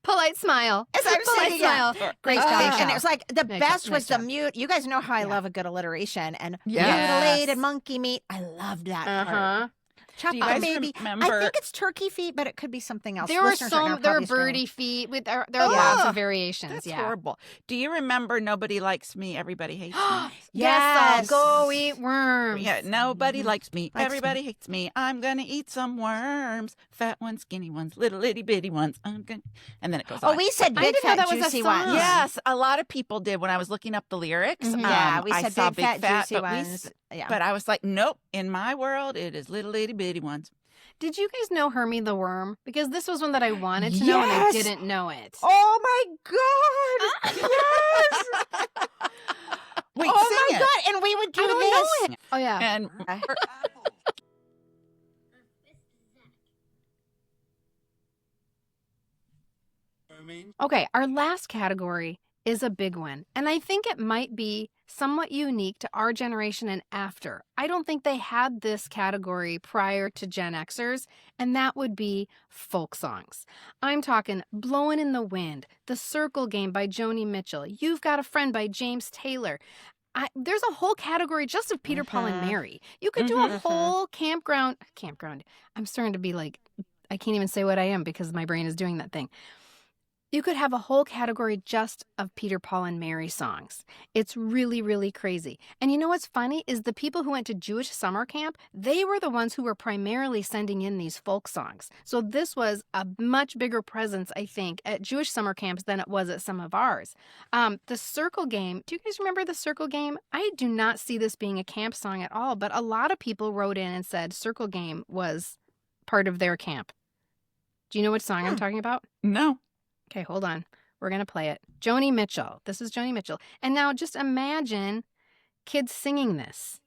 Polite smile. As I'm Polite singing smile. Great Nice job. job. And it was like the Nice best job. was Nice the job. mute. You guys know how I love a good alliteration and Yes. mutilated monkey meat. I loved that part. Chop Do you up guys baby. remember- I think it's turkey feet, but it could be something else. There were Listeners right now there were probably screaming. birdie feet. There are lots of variations. That's yeah. horrible. Do you remember Nobody Likes Me, Everybody Hates Me? Yes, I'll go eat worms. Yeah, nobody likes me. Likes Everybody hates me. I'm gonna eat some worms. Fat ones, skinny ones, little itty bitty ones. I'm gonna... And then it goes on. Oh, we said I big didn't know fat that was a juicy song. ones. Yes, a lot of people did when I was looking up the lyrics. Yeah, we I said saw big fat juicy but we ones. Yeah. But I was like, nope. In my world, it is little itty bitty ones. Did you guys know Hermie the Worm? Because this was one that I wanted to know and I Yes. didn't know it. Oh my God! Yes! Wait, Oh sing my it. God! And we would do I don't this. know it. Oh, yeah. And Okay, our last category is a big one, and I think it might be somewhat unique to our generation and after. I don't think they had this category prior to Gen Xers, and that would be folk songs. I'm talking Blowin' in the Wind, The Circle Game by Joni Mitchell, You've Got a Friend by James Taylor. There's a whole category just of Peter, Paul, and Mary. You could do a whole campground. I'm starting to be like, I can't even say what I am because my brain is doing that thing. You could have a whole category just of Peter, Paul, and Mary songs. It's really, really crazy. And you know what's funny is the people who went to Jewish summer camp, they were the ones who were primarily sending in these folk songs. So this was a much bigger presence, I think, at Jewish summer camps than it was at some of ours. The Circle Game, do you guys remember the Circle Game? I do not see this being a camp song at all, but a lot of people wrote in and said Circle Game was part of their camp. Do you know what song I'm talking about? no. Okay, hold on. We're going to play it. Joni Mitchell. This is Joni Mitchell. And now just imagine kids singing this.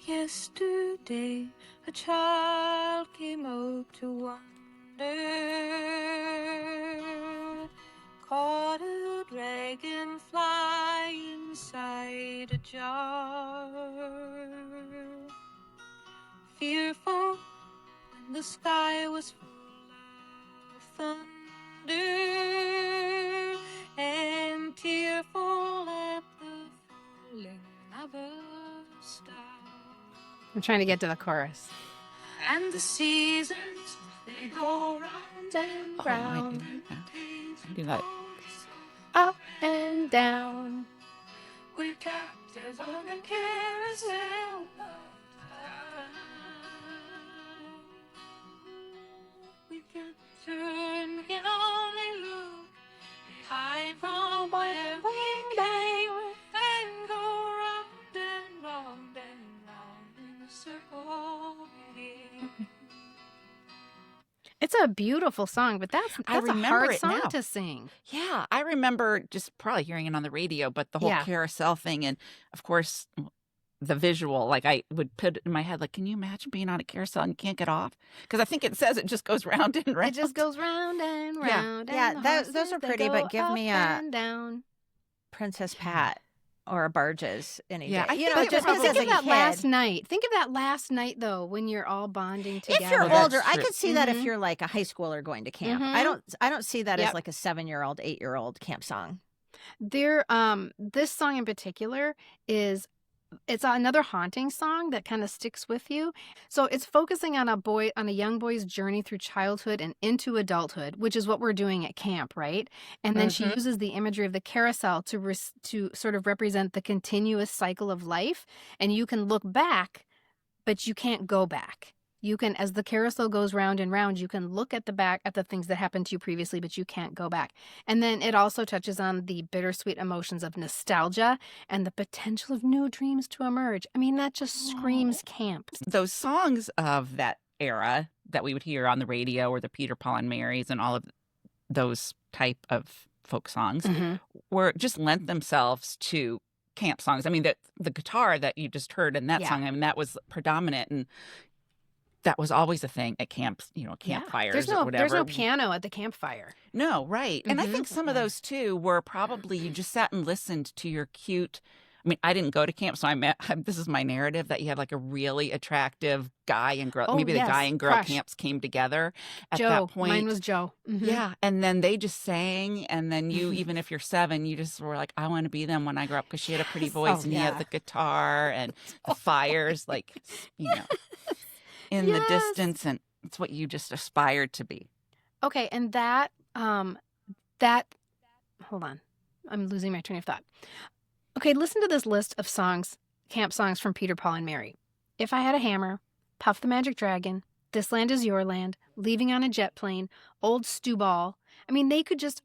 Yesterday, a child came up to wonder, caught a dragonfly inside a jar. Fearful when the sky was full of thunder, and tearful at the falling of a star. I'm trying to get to the chorus. And the seasons, they go round and round. I do that. Up and down. We're captives on a carousel of time. We can turn, we can only look behind from where we came and go round and round and round in a circle again. It's a beautiful song, but that's I a remember hard it song now. to sing. Yeah, I remember just probably hearing it on the radio, but the whole Yeah. carousel thing. And of course, the visual, like I would put it in my head, like, can you imagine being on a carousel and you can't get off? Because I think it says it just goes round and round. It just goes round and round. Yeah, and those horses, are they pretty, go but give up me a and down. Princess Pat or a Barges any Yeah, day. I You think know, it just would because Think as of a that kid. last night. Think of that last night, though, when you're all bonding together. If you're Well, older, that's I true. could see that if Mhm. you're like a high schooler going to camp. Mhm. I don't see that Yep. as like a 7-year-old, 8-year-old camp song. This song in particular it's another haunting song that kind of sticks with you. So it's focusing on a young boy's journey through childhood and into adulthood, which is what we're doing at camp, right? And then she uses the imagery of the carousel to sort of represent the continuous cycle of life. And you can look back, but you can't go back. You can, as the carousel goes round and round, you can look at the things that happened to you previously, but you can't go back. And then it also touches on the bittersweet emotions of nostalgia and the potential of new dreams to emerge. I mean, that just screams camp. Those songs of that era that we would hear on the radio, or the Peter, Paul, and Marys and all of those type of folk songs, were just lent themselves to camp songs. I mean, the guitar that you just heard in that Yeah. song, I mean, that was predominant, and that was always a thing at camps, campfires There's or no whatever. piano at the campfire. No, right. And I Mhm. think some of those too were probably you just sat and listened to your cute. I mean, I didn't go to camp, so this is my narrative, that you had like a really attractive guy and girl. Oh, Maybe yes, the guy and girl crush. camps came together at Joe, that point. mine was Joe. Mhm. Yeah, and then they just sang, and then you, even if you're 7, you just were like, I want to be them when I grow up, because she had a pretty voice, Oh, and he yeah. had the guitar and the fires, like, in the Yes. distance, and it's what you just aspired to be. Okay, and hold on. I'm losing my train of thought. Okay, listen to this list of songs, camp songs from Peter, Paul, and Mary. If I Had a Hammer, Puff the Magic Dragon, This Land Is Your Land, Leaving on a Jet Plane, Old Stew Ball. I mean,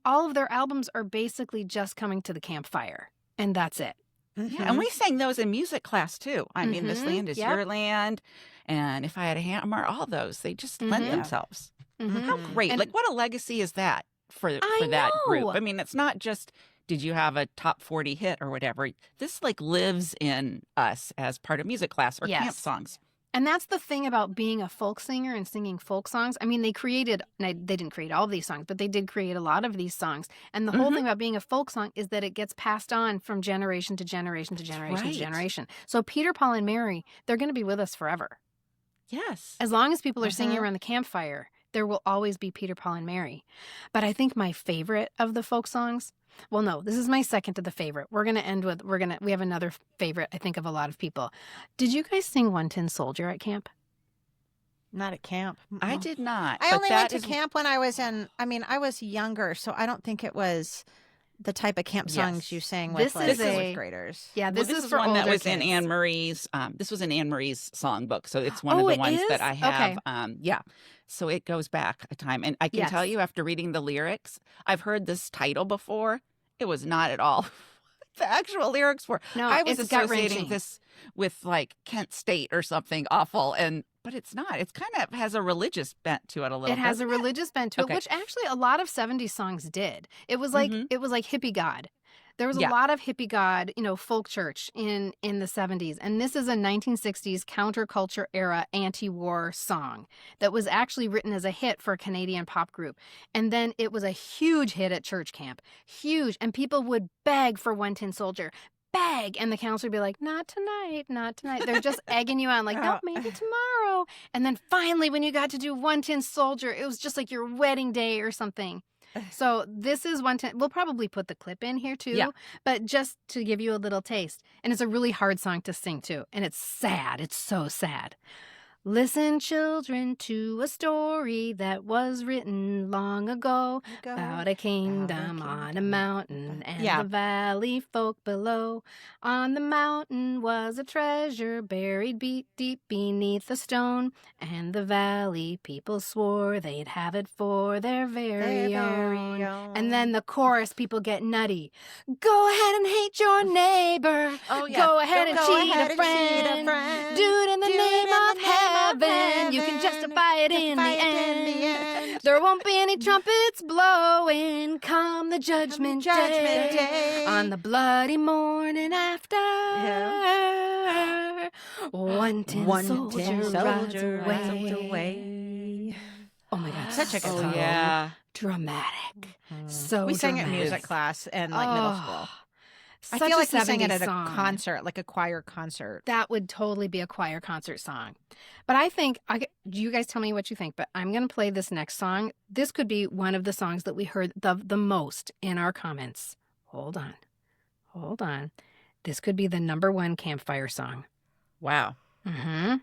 all of their albums are basically just coming to the campfire, and that's it. Yeah, and we sang those in music class too. I mean, This Mhm, Land Is yep. Your Land, and If I Had a Hammer, all those, they just lent Mhm. themselves. Mhm. How great. And- like, what a legacy is that for I that group? know. I mean, it's not just, did you have a top 40 hit or whatever? This like lives in us as part of music class or camp Yes. songs. And that's the thing about being a folk singer and singing folk songs. I mean, they didn't create all of these songs, but they did create a lot of these songs. And the whole thing about being a folk song is that it gets passed on from generation to generation to generation to right. generation. So Peter, Paul, and Mary, they're going to be with us forever. Yes. As long as people are singing around the campfire, there will always be Peter, Paul, and Mary. But I think my favorite of the folk songs, well, no, this is my second to the favorite. We're going to end with, we have another favorite, I think, of a lot of people. Did you guys sing One Tin Soldier at camp? Not at camp. I did not. I but only that went to is- camp when I was I was younger, so I don't think it was the type of camp songs Yes. you sang This with is like a- fourth graders. Yeah, Well, this is is for one that older was in kids. Anne Marie's. This was in Anne Marie's songbook, so it's one Oh, of the it ones is? that I have. Okay. Yeah, so it goes back a time, and I can tell Yes. you after reading the lyrics, I've heard this title before. It was not at all what the actual lyrics were. No, I was it's associating gut-wrenching. this with like Kent State or something awful, but it's not. It's kind of has a religious bent to it a little. It has a doesn't religious bent to Okay. it, which actually a lot of 70s songs did. It was like Mhm. it was like hippie God. There was Yeah. a lot of hippie God, folk church in the 70s. And this is a 1960s counterculture era anti-war song that was actually written as a hit for a Canadian pop group. And then it was a huge hit at church camp. Huge. And people would beg for One Tin Soldier. Beg. And the counselor would be like, not tonight, not tonight. They're just egging you on like, no, maybe tomorrow. And then finally, when you got to do One Tin Soldier, it was just like your wedding day or something. So this is One Tin. We'll probably put the clip in here too, Yeah. but just to give you a little taste. And it's a really hard song to sing too. And it's sad. It's so sad. Listen, children, to a story that was written long ago about a kingdom on a mountain and Yeah. the valley folk below. On the mountain was a treasure buried deep beneath a stone, and the valley people swore they'd have it for their very own. And then the chorus people get nutty. Go ahead and hate your neighbor. Oh, yeah. Go ahead and Go cheat ahead a and cheat a friend. friend. Do it in the Do it name in the of name of heaven. You can justify it in the end. There won't be any trumpets blowing come the judgment day. On the bloody morning after. One tin soldier rides away. Oh my God, Such a good so song. Yeah. dramatic. So We sang it in dramatic. music class and like middle school. I Such feel a like we sang it 70s at a song. concert, like a choir concert. That would totally be a choir concert song. But I think, you guys tell me what you think, but I'm going to play this next song. This could be one of the songs that we heard the most in our comments. Hold on. This could be the number one campfire song. Wow. Mm-hmm.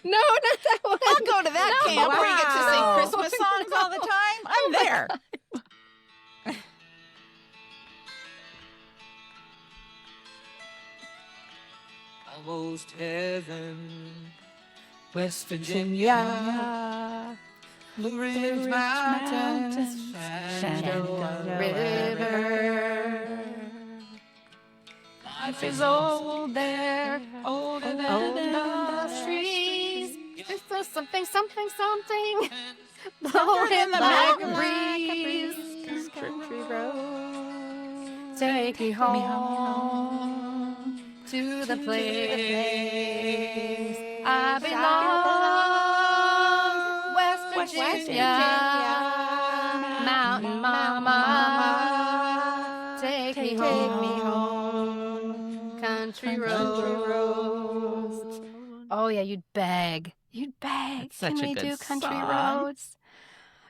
No, not that one. I'll go to that camp where you get to sing Wow. Christmas songs all the time. I'm there. Almost heaven, West Virginia, Blue Ridge Mountains, Shenandoah River. Life is old there, older than the trees. There's something blowing in the like a mountains. breeze. Country road. Take me home to the place I belong. West Virginia, Mountain Mama, take me home. Country roads. Oh yeah, you'd beg. That's such Can a we good do country song. roads?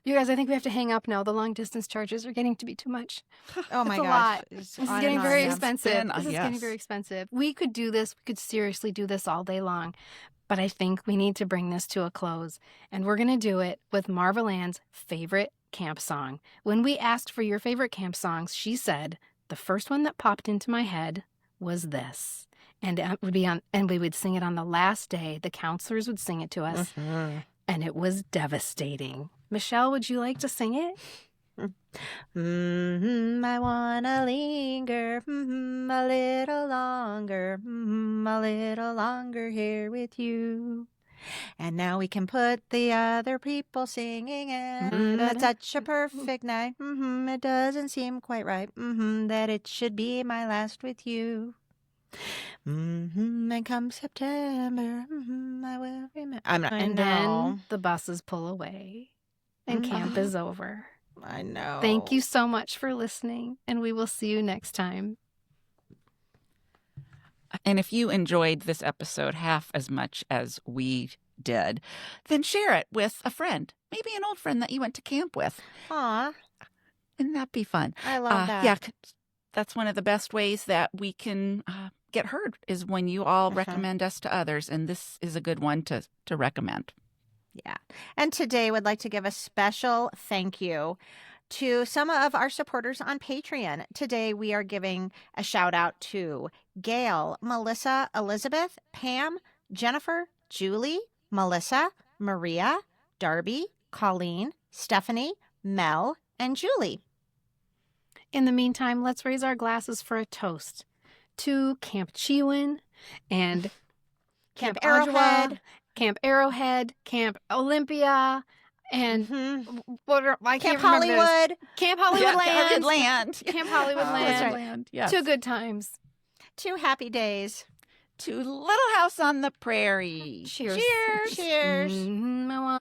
You guys, I think we have to hang up now. The long distance charges are getting to be too much. Oh my It's a gosh. lot. It's This is on getting and very on. expensive. been- This is yes. getting very expensive. We could do this. We could seriously do this all day long. But I think we need to bring this to a close. And we're going to do it with Marva Ann's favorite camp song. When we asked for your favorite camp songs, she said, the first one that popped into my head was this. And it would be on, and we would sing it on the last day. The counselors would sing it to us. And it was devastating. Michelle, would you like to sing it? I wanna linger a little longer here with you. And now we can put the other people singing in. It's such a perfect night. It doesn't seem quite right that it should be my last with you. And come September, I will remember. I And know. then the buses pull away and camp is over. I know. Thank you so much for listening, and we will see you next time. And if you enjoyed this episode half as much as we did, then share it with a friend, maybe an old friend that you went to camp with. Aw, Wouldn't that be fun? I love that. Yeah, that's one of the best ways that we can get heard is when you all recommend us to others. And this is a good one to recommend. Yeah. And today would like to give a special thank you to some of our supporters on Patreon. Today we are giving a shout out to Gail, Melissa, Elizabeth, Pam, Jennifer, Julie, Melissa, Maria, Darby, Colleen, Stephanie, Mel, and Julie. In the meantime, let's raise our glasses for a toast to Camp Chiwin and Camp Adwa, Arrowhead. Camp Arrowhead, Camp Olympia, and I can't Camp remember those. Hollywood. Camp Hollywood Land. Land. Camp Hollywood Land. Land. Yes. 2 good times. 2 happy days. To Little House on the Prairie. Cheers. Cheers. I want